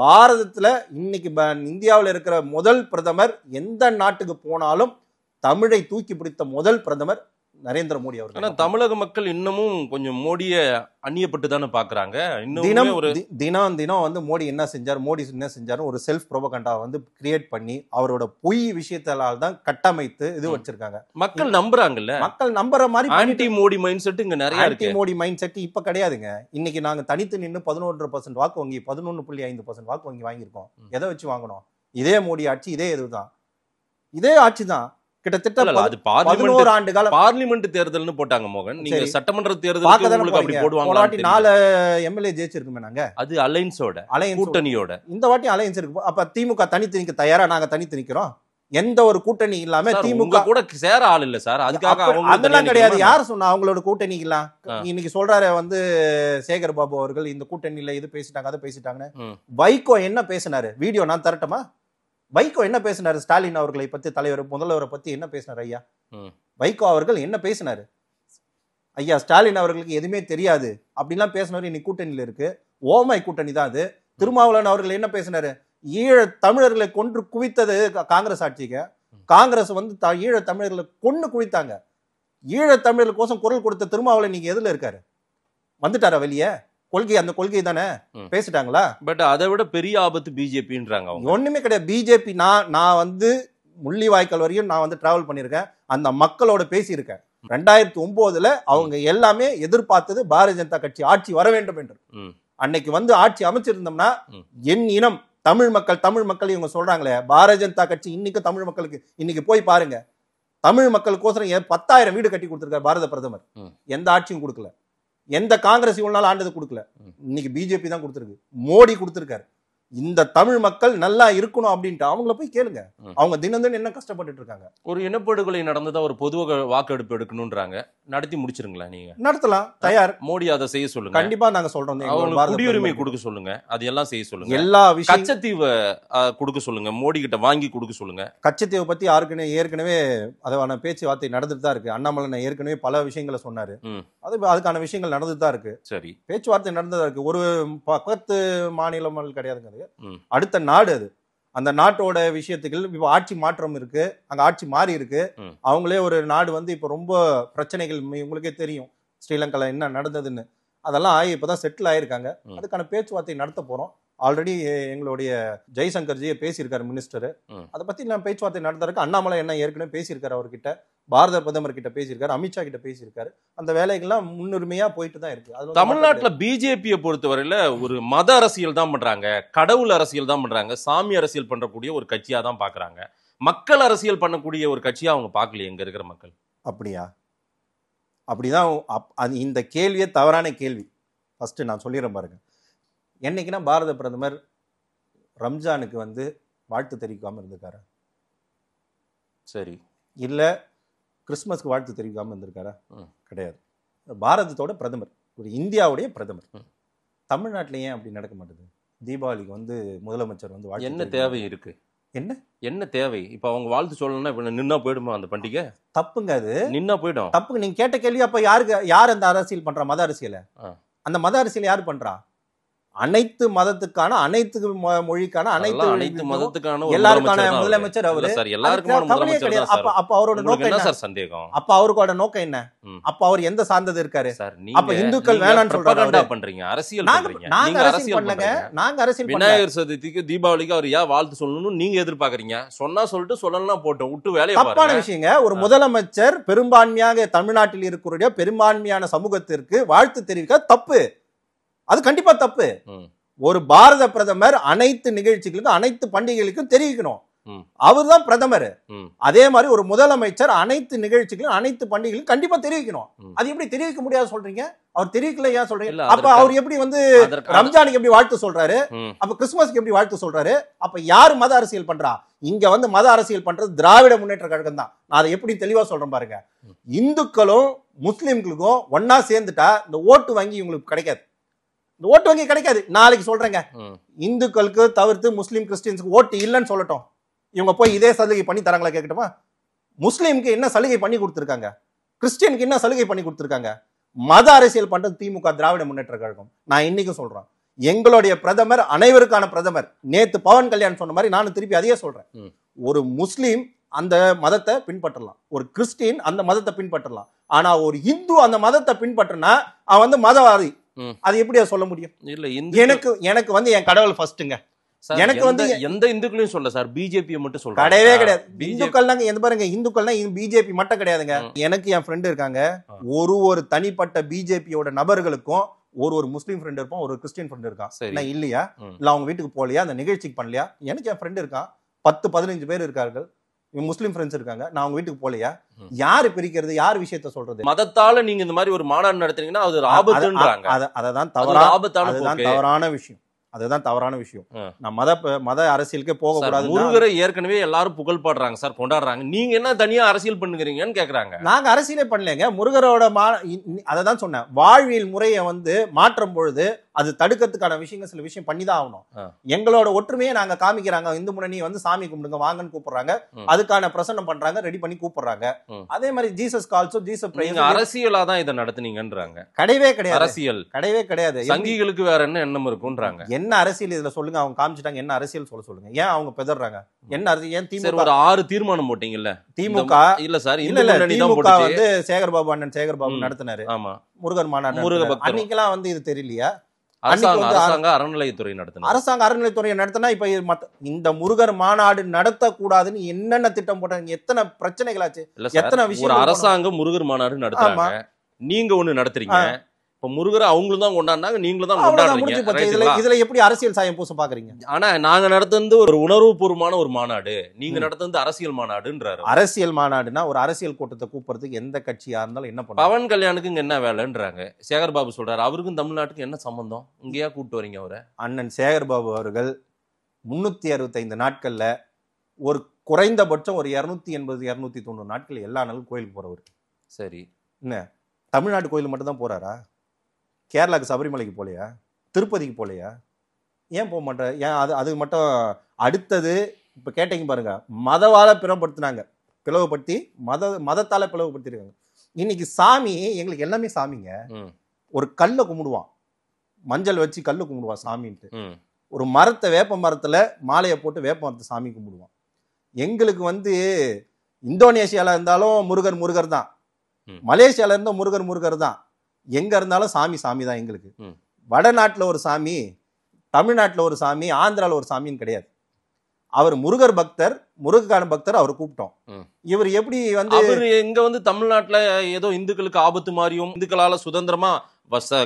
Speaker 5: பாரதத்துல இன்னைக்கு இந்தியாவில் இருக்கிற முதல் பிரதமர், எந்த நாட்டுக்கு போனாலும் தமிழை தூக்கி பிடித்த முதல் பிரதமர் நரேந்திர மோடி அவர்கள்.
Speaker 4: ஆனா தமிழக மக்கள் இன்னமும் கொஞ்சம் மோடியை அந்நியப்பட்டு தானே பாக்குறாங்க.
Speaker 5: தினம் வந்து மோடி என்ன செஞ்சாரு, ஒரு செல்ஃப் ப்ரோபகண்டா வந்து கிரியேட் பண்ணி அவரோட பொய் விஷயத்தால் தான் கட்டமைத்து இது வச்சிருக்காங்க.
Speaker 4: மக்கள் நம்புறாங்கல்ல,
Speaker 5: மக்கள் நம்புற மாதிரி.
Speaker 4: ஆன்டி மோடி மைண்ட் செட் இங்க நிறைய இருக்கு.
Speaker 5: ஆன்டி மோடி மைண்ட் செட் இப்ப கிடையாதுங்க. இன்னைக்கு நாங்க தனித்து நின்று 11% வாக்கு வங்கி 11.5% வாக்கு வங்கி வாங்கியிருக்கோம். எதை வச்சு வாங்கணும்? இதே மோடி ஆட்சி, இதே இதுதான், இதே ஆட்சி தான். கிட்டத்தட்ட 11 ஆண்டு காலம்
Speaker 4: பார்லிமெண்ட் தேர்தல்னு போட்டாங்க மோகன். நீங்க சட்டமன்ற தேர்தலுக்கு உங்களுக்கு அப்படி போடுவாங்க.
Speaker 5: 4 எம்எல்ஏ ஜெயிச்சிருக்குமே நாங்க.
Speaker 4: அது அலைன்ஸோட, கூட்டணியோட.
Speaker 5: இந்த வாட்டி அலைன்ஸ் இருக்கு. அப்ப திமுக தனித்து நிக்க தயாரா? நாங்க தனித்து நிக்கிறோம். எந்த ஒரு கூட்டணி இல்லாம திமுக கூட
Speaker 4: சேர ஆள் இல்ல சார். அதுக்காக
Speaker 5: அதெல்லாம் கிடையாது. யார் சொன்னா அவங்களோட கூட்டணி இல்ல? இன்னைக்கு சொல்றாரு வந்து சேகர் பாபு அவர்கள் இந்த கூட்டணியில இது பேசிட்டாங்க, அதை பேசிட்டாங்கன்னு. வைகோ என்ன பேசினாரு? வீடியோ நான் தரட்டுமா? வைகோ என்ன பேசினாரு? ஸ்டாலின் அவர்களை பத்தி, தலைவர் முதல்வரை பத்தி என்ன பேசினாரு ஐயா? வைகோ அவர்கள் என்ன பேசினாரு? ஐயா ஸ்டாலின் அவர்களுக்கு எதுவுமே தெரியாது அப்படிலாம் பேசினவர் இன்னைக்கு கூட்டணியில இருக்கு. ஓமை கூட்டணி தான் அது. திருமாவளவன் அவர்கள் என்ன பேசினாரு? ஈழ தமிழர்களை கொன்று குவித்தது காங்கிரஸ் ஆட்சிக்கு. காங்கிரஸ் வந்து ஈழ தமிழர்களை கொன்னு குவித்தாங்க. ஈழ தமிழர்களுக்கோசம் குரல் கொடுத்த திருமாவளவன் நீங்க எதுல இருக்காரு? வந்துட்டாரா வெளியே? கொள்கை அந்த கொள்கை தானே பேசிட்டாங்களா?
Speaker 4: பட் அதை விட பெரிய ஆபத்து பிஜேபின்றாங்க.
Speaker 5: ஒண்ணுமே கிடையாது. பிஜேபி நான் வந்து முள்ளிவாய்க்கால் வரையும் நான் வந்து டிராவல் பண்ணியிருக்கேன். அந்த மக்களோட பேசியிருக்கேன். 2009 அவங்க எல்லாமே எதிர்பார்த்தது பாரதிய ஜனதா கட்சி ஆட்சி வர வேண்டும் என்று. அன்னைக்கு வந்து ஆட்சி அமைச்சிருந்தோம்னா என் இனம் தமிழ் மக்கள் இவங்க சொல்றாங்களே, பாரதிய ஜனதா கட்சி இன்னைக்கு தமிழ் மக்களுக்கு இன்னைக்கு போய் பாருங்க, தமிழ் மக்களுக்கோசரம் 10,000 வீடு கட்டி கொடுத்திருக்காரு பாரத பிரதமர். எந்த ஆட்சியும் கொடுக்கல. எந்த காங்கிரஸ் இவ்வளவு நாள் ஆண்டது கொடுக்கல. இன்னைக்கு பிஜேபி தான் கொடுத்திருக்கு. மோடி கொடுத்திருக்காரு. இந்த தமிழ் மக்கள் நல்லா இருக்கணும் அப்படின்ட்டு அவங்கள போய் கேளுங்க. அவங்க தினம் என்ன கஷ்டப்பட்டு இருக்காங்க.
Speaker 4: ஒரு இனப்படுகொலை நடந்ததா ஒரு பொது வாக்கெடுப்பு எடுக்கணும்ன்றாங்க. நடத்தி முடிச்சிருங்களா? நீங்க
Speaker 5: நடத்தலாம், தயார்.
Speaker 4: மோடி அதை செய்ய சொல்லுங்க.
Speaker 5: கண்டிப்பா நாங்க சொல்றோம்.
Speaker 4: குடியுரிமை கொடுக்க சொல்லுங்க. அது எல்லாம் செய்ய சொல்லுங்க.
Speaker 5: எல்லா விஷயம்
Speaker 4: கச்சத்தீவை கொடுக்க சொல்லுங்க. மோடி கிட்ட வாங்கி கொடுக்க சொல்லுங்க.
Speaker 5: கச்சத்தீவை பத்தி ஏற்கனவே அதுக்கான பேச்சுவார்த்தை நடந்துட்டு தான் இருக்கு. அண்ணாமலை ஏற்கனவே பல விஷயங்களை சொன்னாரு. அதுக்கான விஷயங்கள் நடந்துட்டு தான் இருக்கு.
Speaker 4: சரி,
Speaker 5: பேச்சுவார்த்தை நடந்ததா இருக்கு. ஒரு பக்கத்து மாநிலம் கிடையாதுங்க. அடுத்த நாடு அது. அந்த நாட்டோட விஷயத்துக்கு இப்ப ஆட்சி மாற்றம் இருக்கு. அங்க ஆட்சி மாறி இருக்கு. அவங்களே ஒரு நாடு வந்து இப்ப ரொம்ப பிரச்சனைகள் உங்களுக்கே தெரியும். ஸ்ரீலங்கால என்ன நடந்ததுன்னு அதெல்லாம் இப்பதான் செட்டில் ஆயிருக்காங்க. அதுக்கான பேச்சுவார்த்தை நடத்த போறோம். ஆல்ரெடி எங்களுடைய ஜெய்சங்கர்ஜியை பேசியிருக்காரு மினிஸ்டர். அதை பத்தி நான் பேச்சுவார்த்தை நடத்திருக்கு. அண்ணாமலை என்ன ஏற்கனவே பேசியிருக்காரு. அவர்கிட்ட பாரத பிரதமர் கிட்ட பேசியிருக்காரு, அமித்ஷா கிட்ட பேசியிருக்காரு. அந்த வேலைகள்லாம் முன்னுரிமையா போயிட்டு தான் இருக்கு.
Speaker 4: தமிழ்நாட்டுல பிஜேபியை பொறுத்தவரையில ஒரு மத அரசியல் தான் பண்றாங்க, கடவுள் அரசியல் தான் பண்றாங்க, சாமி அரசியல் பண்றக்கூடிய ஒரு கட்சியா தான் பாக்குறாங்க. மக்கள் அரசியல் பண்ணக்கூடிய ஒரு கட்சியா அவங்க பார்க்கலையே எங்க இருக்கிற மக்கள்.
Speaker 5: அப்படியா? அப்படிதான். இந்த கேள்வியே தவறான கேள்வி. ஃபர்ஸ்ட் நான் சொல்லிடுறேன் பாருங்க. என்னைக்குன்னா பாரத பிரதமர் ரம்ஜானுக்கு வந்து வாழ்த்து தெரிவிக்காம இருந்திருக்காரு?
Speaker 4: சரி.
Speaker 5: இல்ல கிறிஸ்துமஸ்க்கு வாழ்த்து தெரிவிக்காம இருந்திருக்காரா? கிடையாது. பாரதத்தோட பிரதமர், ஒரு இந்தியாவுடைய பிரதமர். தமிழ்நாட்டில ஏன் அப்படி நடக்க மாட்டேது? தீபாவளிக்கு வந்து முதலமைச்சர் வந்து
Speaker 4: என்ன தேவை இருக்கு? என்ன தேவை? இப்ப அவங்க வாழ்த்து சொல்லணும்னா இப்ப நின்னா போயிடுமா அந்த பண்டிகை?
Speaker 5: தப்புங்க. அது நின்னா
Speaker 4: போயிடும்.
Speaker 5: தப்புங்க. நீங்க கேட்ட கேள்வி அப்ப யார் அந்த அரசியல் பண்றா? மத அரசியல. அந்த மத அரசியல் யாரு பண்றா? அனைத்து மதத்துக்கான, அனைத்து மொழிக்கான, அனைத்து
Speaker 4: மதத்துக்கான
Speaker 5: எல்லாருக்கான முதலமைச்சர் அவரு.
Speaker 4: அப்ப அவரோட நோக்கம் என்ன சார்? சந்தேகம்.
Speaker 5: அப்ப அவரோட நோக்கம் என்ன? அப்ப அவர் எந்த சார்ந்தது இருக்காரு? அப்ப இந்துக்கள் வேணாம்னு சொல்றாங்க.
Speaker 4: பண்றீங்க அரசியல் பண்றீங்க. நாங்க அரசியல் பண்ணலங்க.
Speaker 5: நாங்க அரசியல்
Speaker 4: விநாயகர் சதுர்த்திக்கு தீபாவளிக்கு அவர் ஏன் வாழ்த்து சொல்லணும்னு நீங்க எதிர்பார்க்கறீங்க? சொன்னா சொல்லிட்டு சொல்லலாம் போட்டோம் விட்டு வேலையை பாருங்க.
Speaker 5: தப்பான விஷயங்க. ஒரு முதலமைச்சர் பெரும்பான்மையாக தமிழ்நாட்டில் இருக்கிற பெரும்பான்மையான சமூகத்திற்கு வாழ்த்து தெரிவிக்க தப்பு. அது கண்டிப்பா தப்பு. ஒரு பாரத பிரதமர் அனைத்து நிகழ்ச்சிகளுக்கும், அனைத்து பண்டிகைகளுக்கும் தெரிவிக்கணும். அவர் தான் பிரதமர்.
Speaker 4: ம்.
Speaker 5: அதே மாதிரி ஒரு முதலமைச்சர் அனைத்து நிகழ்ச்சிகளும் அனைத்து பண்டிகைகளும் கண்டிப்பா தெரிவிக்கணும். அது எப்படி தெரிவிக்க முடியாது சொல்றீங்க? அவர் தெரிவிக்கல ஏன் சொல்றீங்க? அப்ப அவர் எப்படி வந்து ரம்ஜானுக்கு எப்படி வாழ்த்து சொல்றாரு, அப்ப கிறிஸ்துமஸ்க்கு எப்படி வாழ்த்து சொல்றாரு? அப்ப யாரு மத அரசியல் பண்றா? இங்க வந்து மத அரசியல் பண்றது திராவிட முன்னேற்ற கழகம் தான். நான் அதை எப்படி தெளிவா சொல்றேன் பாருங்க. இந்துக்களும் முஸ்லிம்களுக்கும் ஒன்னா சேர்ந்துட்டா இந்த ஓட்டு வங்கி இவங்களுக்கு கிடைக்காது. இந்த ஓட்டு வங்கி கிடைக்காது. நாளைக்கு சொல்றேங்க, இந்துக்களுக்கு தவிர்த்து முஸ்லீம் கிறிஸ்டியன்ஸுக்கு ஓட்டு இல்லைன்னு சொல்லட்டும், இவங்க போய் இதே சலுகை பண்ணி தராங்களா கேட்கட்டுமா? முஸ்லீமுக்கு என்ன சலுகை பண்ணி கொடுத்துருக்காங்க, கிறிஸ்டியனுக்கு என்ன சலுகை பண்ணி கொடுத்துருக்காங்க? மத அரசியல் பண்றது திமுக திராவிட முன்னேற்ற கழகம். நான் இன்னைக்கும் சொல்றேன், எங்களுடைய பிரதமர் அனைவருக்கான பிரதமர். நேத்து பவன் கல்யாண் சொன்ன மாதிரி நானும் திருப்பி அதையே சொல்றேன். ஒரு முஸ்லீம் அந்த மதத்தை பின்பற்றலாம், ஒரு கிறிஸ்டின் அந்த மதத்தை பின்பற்றலாம். ஆனா ஒரு இந்து அந்த மதத்தை பின்பற்றினா அவன் வந்து மதவாதி. அது எப்படி சொல்ல முடியும்? இல்ல, எனக்கு வந்து என் கடவுள் ஃபர்ஸ்ட்ங்க. எனக்கு வந்து
Speaker 4: எந்த இந்துக்களையும் சொல்ல சார், பிஜேபி மட்டும் சொல்ற
Speaker 5: கிடையவே கிடையாது. இந்துக்கள்னாங்க எந்த பாருங்க, இந்துக்கள்னா பிஜேபி மட்டும் கிடையாதுங்க. எனக்கு என் ஃப்ரெண்ட் இருக்காங்க, ஒரு தனிப்பட்ட பிஜேபியோட நபர்களுக்கும் ஒரு முஸ்லீம் ஃப்ரெண்ட் இருப்பான், ஒரு கிறிஸ்டியன் ஃப்ரெண்ட் இருக்கான். இல்லையா? இல்ல அவங்க வீட்டுக்கு போலையா, அந்த நிகழ்ச்சிக்கு பண்ணலையா? எனக்கு என் ஃப்ரெண்ட் இருக்கான், 10-15 பேர் இருக்கார்கள், முஸ்லீம் ஃப்ரெண்ட்ஸ் இருக்காங்க. நான் அவங்க வீட்டுக்கு போலையா? யாரு பிரிக்கிறது, யார் விஷயத்த சொல்றது?
Speaker 4: மதத்தால நீங்க இந்த மாதிரி ஒரு மாநாடு நடத்துறீங்கன்னா அது ஆபத்துன்றாங்க.
Speaker 5: அததான் தவறான விஷயம். அதுதான் தவறான விஷயம். நான் மத அரசியலுக்கே போக கூடாது.
Speaker 4: முருகரை ஏற்கனவே எல்லாரும் புகழ் பாடுறாங்க சார், கொண்டாடுறாங்க. நீங்க என்ன தனியா அரசியல் பண்ணுகிறீங்கன்னு கேக்குறாங்க.
Speaker 5: நாங்க அரசியலே பண்ணலங்க. முருகரோட அததான் சொன்னேன், வாழ்வியல் முறையை வந்து மாற்றும் பொழுது அது தடுக்கிறதுக்கான விஷயங்கள் சில விஷயம் பண்ணிதான் ஆகணும். எங்களோட ஒற்றுமையை நாங்க காமிக்கிறாங்க. இந்து முன்னணி வந்து சாமி கும்பிடுங்க வாங்கன்னு கூப்பிடுறாங்க, அதுக்கான பிரசன்னம் பண்றாங்க, ரெடி பண்ணி கூப்பிடுறாங்க. அதே மாதிரி ஜீசஸ் கால்ஸோ ஜீசஸ்
Speaker 4: அரசியலா தான் இதை நடத்துனீங்கன்றாங்க.
Speaker 5: கிடையவே கிடையாது.
Speaker 4: அரசியல்
Speaker 5: கிடையவே கிடையாது.
Speaker 4: சங்கிகளுக்கு வேற என்ன எண்ணம் இருக்கும்ன்றாங்க.
Speaker 5: என்ன அரசியல் இதுல சொல்லுங்க, அவங்க காமிச்சிட்டாங்க. என்ன அரசியல் சொல்லுங்க. ஏன் அவங்க பெதறாங்க? என்ன அரசியல்? ஏன் திமுக
Speaker 4: ஒரு 6 தீர்மானம் போட்டீங்கல்ல?
Speaker 5: திமுக
Speaker 4: இல்ல சார்,
Speaker 5: திமுக வந்து சேகர்பாபு அண்ணன் சேகர்பாபு நடத்தினாரு.
Speaker 4: ஆமா,
Speaker 5: முருகர் மாநாடு. அன்னைக்கெல்லாம் வந்து இது தெரியலையா?
Speaker 4: அரசாங்க அறநிலையத்துறை நடத்தினா,
Speaker 5: அரசாங்க அறநிலையத்துறை நடத்தினா இப்ப இந்த முருகர் மாநாடு நடத்தக்கூடாதுன்னு என்னென்ன திட்டம் போட்டாங்க, எத்தனை பிரச்சனைகள் ஆச்சு, எத்தனை விஷயம்.
Speaker 4: ஒரு அரசாங்கம் முருகர் மாநாடு நடத்துறாங்க, நீங்க ஒண்ணு நடத்துறீங்க. முருகரை அவங்களும் தான் கொண்டாடினாங்க, நீங்களும் தான் கொண்டாடுறீங்க.
Speaker 5: இதுல எப்படி அரசியல் சாயம் பூச பாக்குறீங்க?
Speaker 4: ஆனா நாங்க நடத்துறது ஒரு உணர்வுபூர்வமான ஒரு மாநாடு, நீங்க நடத்துறது அரசியல் மாநாடுன்றாரு.
Speaker 5: அரசியல் மாநாடுனா ஒரு அரசியல் கூட்டத்தை கூப்பிடுறதுக்கு எந்த கட்சியா இருந்தாலும் என்ன பண்ணும்?
Speaker 4: பவன் கல்யாணுக்கு இங்க என்ன வேலைன்றாங்க. சேகர்பாபு சொல்றாரு, அவருக்கும் தமிழ்நாட்டுக்கு என்ன சம்பந்தம்? இங்கேயா கூப்பிட்டு வரீங்க அவரை?
Speaker 5: அண்ணன் சேகர்பாபு அவர்கள் 365 நாட்கள்ல ஒரு குறைந்தபட்சம் ஒரு 280-290 நாட்கள் எல்லா நாளும் கோயிலுக்கு போறவர்.
Speaker 4: சரி,
Speaker 5: என்ன தமிழ்நாட்டு கோயில் மட்டும் தான் போறாரா? கேரளாக்கு சபரிமலைக்கு போலையா? திருப்பதிக்கு போலையா? ஏன் போக மாட்டேன்? ஏன் அது மட்டும்? அடுத்தது இப்ப கேட்டீங்க பாருங்க, மதவால பிளவுபடுத்தி மதத்தால பிளவுபடுத்திருக்காங்க. இன்னைக்கு சாமி எங்களுக்கு எல்லாமே சாமிங்க. ஒரு கல்லை கும்பிடுவான், மஞ்சள் வச்சு கல்லு கும்பிடுவான் சாமின்ட்டு. ஒரு மரத்தை, வேப்ப மரத்துல மாலையை போட்டு வேப்ப மரத்தை சாமி கும்பிடுவான். எங்களுக்கு வந்து இந்தோனேஷியால இருந்தாலும் முருகர் தான், மலேசியால இருந்தா முருகர் தான், எங்க இருந்தாலும் சாமி தான் எங்களுக்கு. வடநாட்டுல ஒரு சாமி, தமிழ்நாட்டுல ஒரு சாமி, ஆந்திரால ஒரு சாமின்னு கிடையாது. அவர் முருகர் பக்தர், முருகக்கான பக்தர், அவர் கூப்பிட்டோம். இவர் எப்படி வந்து
Speaker 4: எங்க வந்து தமிழ்நாட்டுல ஏதோ இந்துக்களுக்கு ஆபத்து மாதிரியும் இந்துக்களால சுதந்திரமா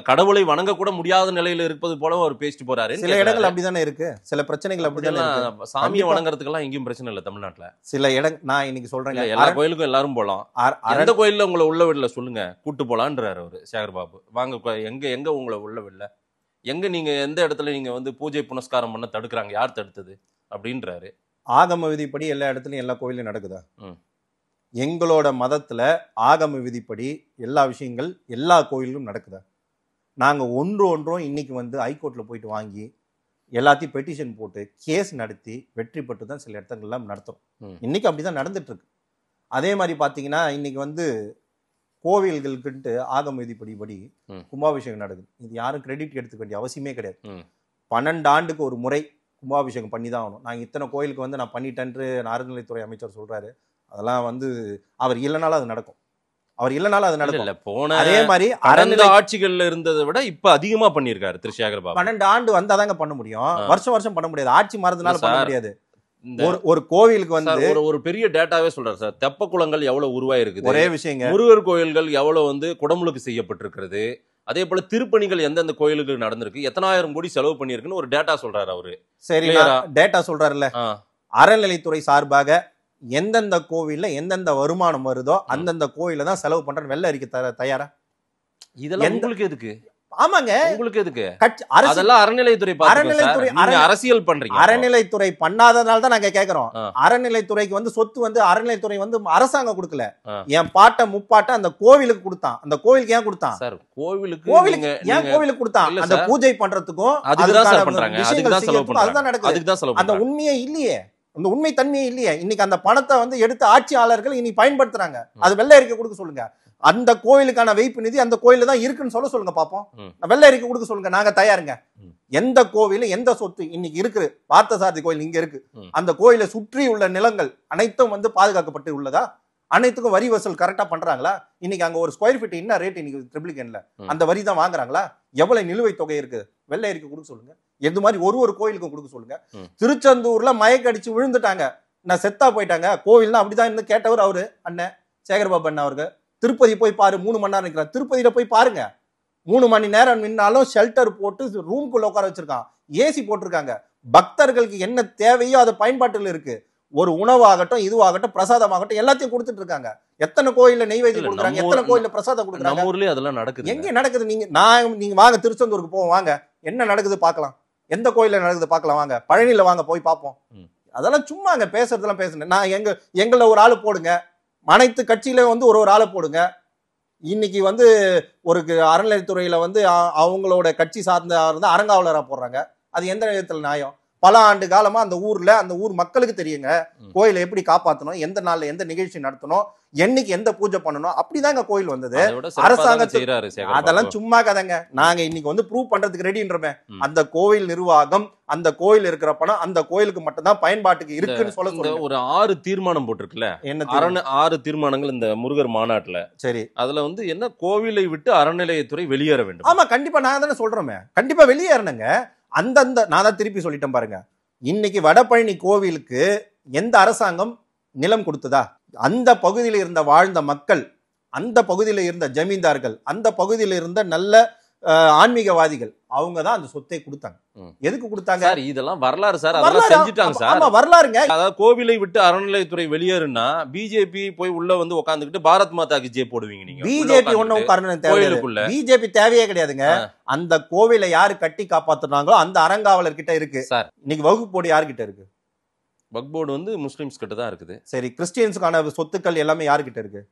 Speaker 4: கடவுளை வணங்க கூட முடியாத நிலையில இருப்பது போல அவர் பேசிட்டு போறாரு.
Speaker 5: சில இடங்கள் அப்படிதானே இருக்கு, சில பிரச்சனைகள் அப்படிதானே இருக்கு.
Speaker 4: சாமியை வணங்குறதுக்கெல்லாம் எங்கேயும் பிரச்சனை இல்லை தமிழ்நாட்டுல.
Speaker 5: சில இடங்கள் நான் இன்னைக்கு சொல்றேன்,
Speaker 4: எல்லா கோயிலுக்கும் எல்லாரும் போலாம். எந்த கோயில்ல உங்களை உள்ள விடல சொல்லுங்க, கூட்டு போலான்றாரு அவரு சேகர்பாபு. வாங்க, எங்க உங்களை உள்ள விடல, எங்க நீங்க எந்த இடத்துல நீங்க வந்து பூஜை புனஸ்காரம் பண்ண தடுக்கிறாங்க, யார் தடுத்தது அப்படின்றாரு.
Speaker 5: ஆகம விதிப்படி எல்லா இடத்துலயும் எல்லா கோயிலும் நடக்குதா? எங்களோட மதத்துல ஆகம விதிப்படி எல்லா விஷயங்கள் எல்லா கோயிலும் நடக்குதா? நாங்க ஒன்றும் இன்னைக்கு வந்து ஹைகோர்ட்ல போயிட்டு வாங்கி எல்லாத்தையும் பெட்டிஷன் போட்டு கேஸ் நடத்தி வெற்றி பெற்று தான் சில இடத்துலாம் நடத்துறோம். இன்னைக்கு அப்படிதான் நடந்துட்டு இருக்கு. அதே மாதிரி பாத்தீங்கன்னா இன்னைக்கு வந்து கோவில்களுக்குன்ட்டு ஆகம விதிப்படி கும்பாபிஷேகம் நடக்குது. இது யாரும் கிரெடிட் எடுத்துக்க வேண்டிய அவசியமே கிடையாது. 12 ஆண்டுக்கு ஒரு முறை கும்பாபிஷேகம் பண்ணி தான் ஆகணும். நாங்கள் இத்தனை கோயிலுக்கு வந்து நான் பண்ணிட்டேன்று அறநிலைத்துறை அமைச்சர் சொல்றாரு. அதெல்லாம் வந்து அவர் இல்லைனாலும் அது நடக்கும், அவர் இல்லைனாலும் அது நடக்கும்.
Speaker 4: போன
Speaker 5: அதே மாதிரி
Speaker 4: அறநிலை ஆட்சிகள்ல இருந்ததை விட இப்ப அதிகமா பண்ணிருக்காரு திரு சேகர்பாபு.
Speaker 5: 12 ஆண்டு வந்தாதாங்க பண்ண முடியும், வருஷம் பண்ண முடியாது. ஆட்சி மாறதுனால பண்ண முடியாது. ஒரு கோவிலுக்கு வந்து
Speaker 4: ஒரு பெரிய டேட்டாவே சொல்றாரு சார். தெப்ப குளங்கள் எவ்வளவு உருவாயிருக்குது,
Speaker 5: ஒரே விஷயங்க.
Speaker 4: முருகர் கோயில்கள் எவ்வளவு வந்து குடமுழுக்கு செய்யப்பட்டிருக்கிறது, அதே போல திருப்பணிகள் எந்தெந்த கோயிலுக்கு நடந்திருக்கு, எத்தனாயிரம் கோடி செலவு பண்ணிருக்குன்னு ஒரு டேட்டா சொல்றாரு அவரு.
Speaker 5: சரி, டேட்டா சொல்றாருல்ல, அறநிலைத்துறை சார்பாக எந்தெந்த கோவில்ல எந்தெந்த வருமானம் வருதோ அந்தந்த கோயில தான் செலவு பண்றேன் வெள்ளை அறிக்கை தயாரா?
Speaker 4: இதெல்லாம் உங்களுக்கு எதுக்கு?
Speaker 5: ஆமாங்க,
Speaker 4: உங்களுக்கு எதுக்கு?
Speaker 5: அதெல்லாம்
Speaker 4: அறநிலைத்துறை அரசியல் பண்றீங்க.
Speaker 5: அறநிலைத்துறை பண்ணாதனால தான் நாங்க கேக்குறோம். அறநிலைத்துறைக்கு வந்து சொத்து வந்து அறநிலைத்துறை வந்து அரசாங்கம் கொடுக்கல, என் பாட்ட முப்பாட்ட அந்த கோவிலுக்கு கொடுத்தான். அந்த கோவிலுக்கு ஏன் கொடுத்தான்
Speaker 4: சார்? கோவிலுக்கு
Speaker 5: ஏன் கோவிலுக்கு கொடுத்தான்? அந்த பூஜை பண்றதுக்கும் அதுதான் நடக்குது. அந்த உண்மையே இல்லையே, அந்த உண்மை தன்மையே இல்லையே. இன்னைக்கு அந்த பணத்தை வந்து எடுத்து ஆட்சியாளர்கள் இனி பயன்படுத்துறாங்க. அது வெள்ளை அறிக்கை கொடுக்க சொல்லுங்க. அந்த கோயிலுக்கான வைப்பு நிதி அந்த கோயில தான் இருக்குன்னு சொல்லுங்க பாப்போம். வெள்ளை அறிக்கை கொடுக்க சொல்லுங்க, நாங்க தயாருங்க. எந்த கோவில எந்த சொத்து இன்னைக்கு இருக்கு? பார்த்தசாரதி கோயில் இங்க இருக்கு, அந்த கோயிலை சுற்றி உள்ள நிலங்கள் அனைத்தும் வந்து பாதுகாக்கப்பட்டு உள்ளதா? அனைத்துக்கும் வரி வசூல் கரெக்டா பண்றாங்களா? இன்னைக்கு அங்க ஒரு ஸ்கொயர் ஃபீட் என்ன ரேட் இன்னைக்கு ட்ரிபிளிகேன்ல அந்த வரி தான் வாங்குறாங்களா? எவ்வளவு நிலுவைத் தொகை இருக்கு? வெள்ளை அறிக்கை கொடுக்க சொல்லுங்க. எது மாதிரி ஒரு கோயிலுக்கும் கொடுக்க சொல்லுங்க. திருச்செந்தூர்ல மயக்கடிச்சு விழுந்துட்டாங்க, நான் செத்தா போயிட்டாங்க, கோவில்னா அப்படிதான் இருந்து கேட்டவர் அவரு அண்ணன் சேகர்பாபு அண்ணா அவருக்கு. திருப்பதி போய் பாரு, 3 மணி நேரம் நிற்கிறார். திருப்பதியில போய் பாருங்க, 3 மணி நேரம் நின்னாலும் ஷெல்டர் போட்டு ரூம்குள்ள உட்கார வச்சிருக்கான், ஏசி போட்டிருக்காங்க. பக்தர்களுக்கு என்ன தேவையோ அது பயன்பாட்டில் இருக்கு. ஒரு உணவாகட்டும், இதுவாகட்டும், பிரசாதமாகட்டும், எல்லாத்தையும் கொடுத்துட்டு இருக்காங்க. எத்தனை கோயில்ல நெய்வேதி கொடுக்குறாங்க, எத்தனை கோயில்ல பிரசாதம் கொடுக்குறாங்க.
Speaker 4: நம்ம ஊர்லயே அதெல்லாம் நடக்குது.
Speaker 5: எங்க நடக்குது? நீங்க வாங்க திருச்செந்தூருக்கு போவோம், வாங்க என்ன நடக்குது பார்க்கலாம். எந்த கோயில்ல நடக்குது பார்க்கலாம், வாங்க பழனியில வாங்க போய் பார்ப்போம். அதெல்லாம் சும்மா அங்க பேசுறதெல்லாம் பேசுனேன். நான் எங்கள ஒரு ஆளு போடுங்க, அனைத்து கட்சியில வந்து ஒரு ஆளை போடுங்க. இன்னைக்கு வந்து ஒரு அறநிலையத்துறையில வந்து அவங்களோட கட்சி சார்ந்த அறங்காவலரா போடுறாங்க. அது எந்த விதத்துல நியாயம்? பல ஆண்டு காலமா அந்த ஊர் மக்களுக்கு தெரியுங்க கோயிலை எப்படி காப்பாற்றணும், எந்த நாள்ல எந்த நிகழ்ச்சி நடத்தணும், என்னைக்கு எந்த பூஜை பண்ணணும், அப்படிதாங்க கோயில் வந்தது. அரசாங்கத்துக்கு அதெல்லாம் சும்மா கதைங்க. நாங்க இன்னைக்கு வந்து ப்ரூவ் பண்றதுக்கு ரெடின்றமே. அந்த கோவில் நிர்வாகம், அந்த கோயில் இருக்கிற பணம் அந்த கோயிலுக்கு மட்டும் தான் பயன்பாட்டுக்கு இருக்குன்னு சொல்ல.
Speaker 4: ஒரு 6 தீர்மானம் போட்டிருக்குல்ல, என்ன 6 தீர்மானங்கள் இந்த முருகர் மாநாட்டுல. சரி, அதுல வந்து என்ன, கோவிலை விட்டு அறநிலையத்துறை வெளியேற வேண்டும்.
Speaker 5: ஆமா, கண்டிப்பா நான் தானே சொல்றேன், கண்டிப்பா வெளியேறணுங்க. அந்தந்த நான் தான் திருப்பி சொல்லிட்டேன் பாருங்க. இன்னைக்கு வடபழனி கோவிலுக்கு எந்த அரசாங்கம் நிலம் கொடுத்ததா? அந்த பகுதியில் இருந்த வாழ்ந்த மக்கள், அந்த பகுதியில் இருந்த ஜமீன்தார்கள், அந்த பகுதியில் இருந்த நல்ல ஆன்மீகவாதிகள், அவங்க தான் அந்த சொத்தை கொடுத்தாங்க. எதுக்கு கொடுத்தாங்க?
Speaker 4: இதெல்லாம் வரலாறு சார், அதெல்லாம் செஞ்சுட்டாங்க சார்.
Speaker 5: ஆமா, வரலாறுங்க.
Speaker 4: அதாவது கோவிலை விட்டு அறநிலையத்துறை வெளியேறுனா பிஜேபி போய் உள்ள வந்து உட்கார்ந்துகிட்டு பாரத் மாதாக்கு ஜே போடுவீங்க. நீங்க
Speaker 5: பிஜேபி ஒண்ணும் காரணம் தேவையில்லை, பிஜேபி தேவையே கிடையாதுங்க. அந்த கோவிலை யாரு கட்டி காப்பாத்துறாங்களோ அந்த அறங்காவலர் கிட்ட இருக்கு சார். இன்னைக்கு வகுப்பு போர்டு யாருக்கிட்ட இருக்கு?
Speaker 4: வக்ஃப் போர்டு வந்து முஸ்லிம்ஸ் கிட்ட தான் இருக்குது.
Speaker 5: சரி, கிறிஸ்டியன்ஸுக்கான சொத்துக்கள் எல்லாமே யாருக்கிட்ட இருக்கு?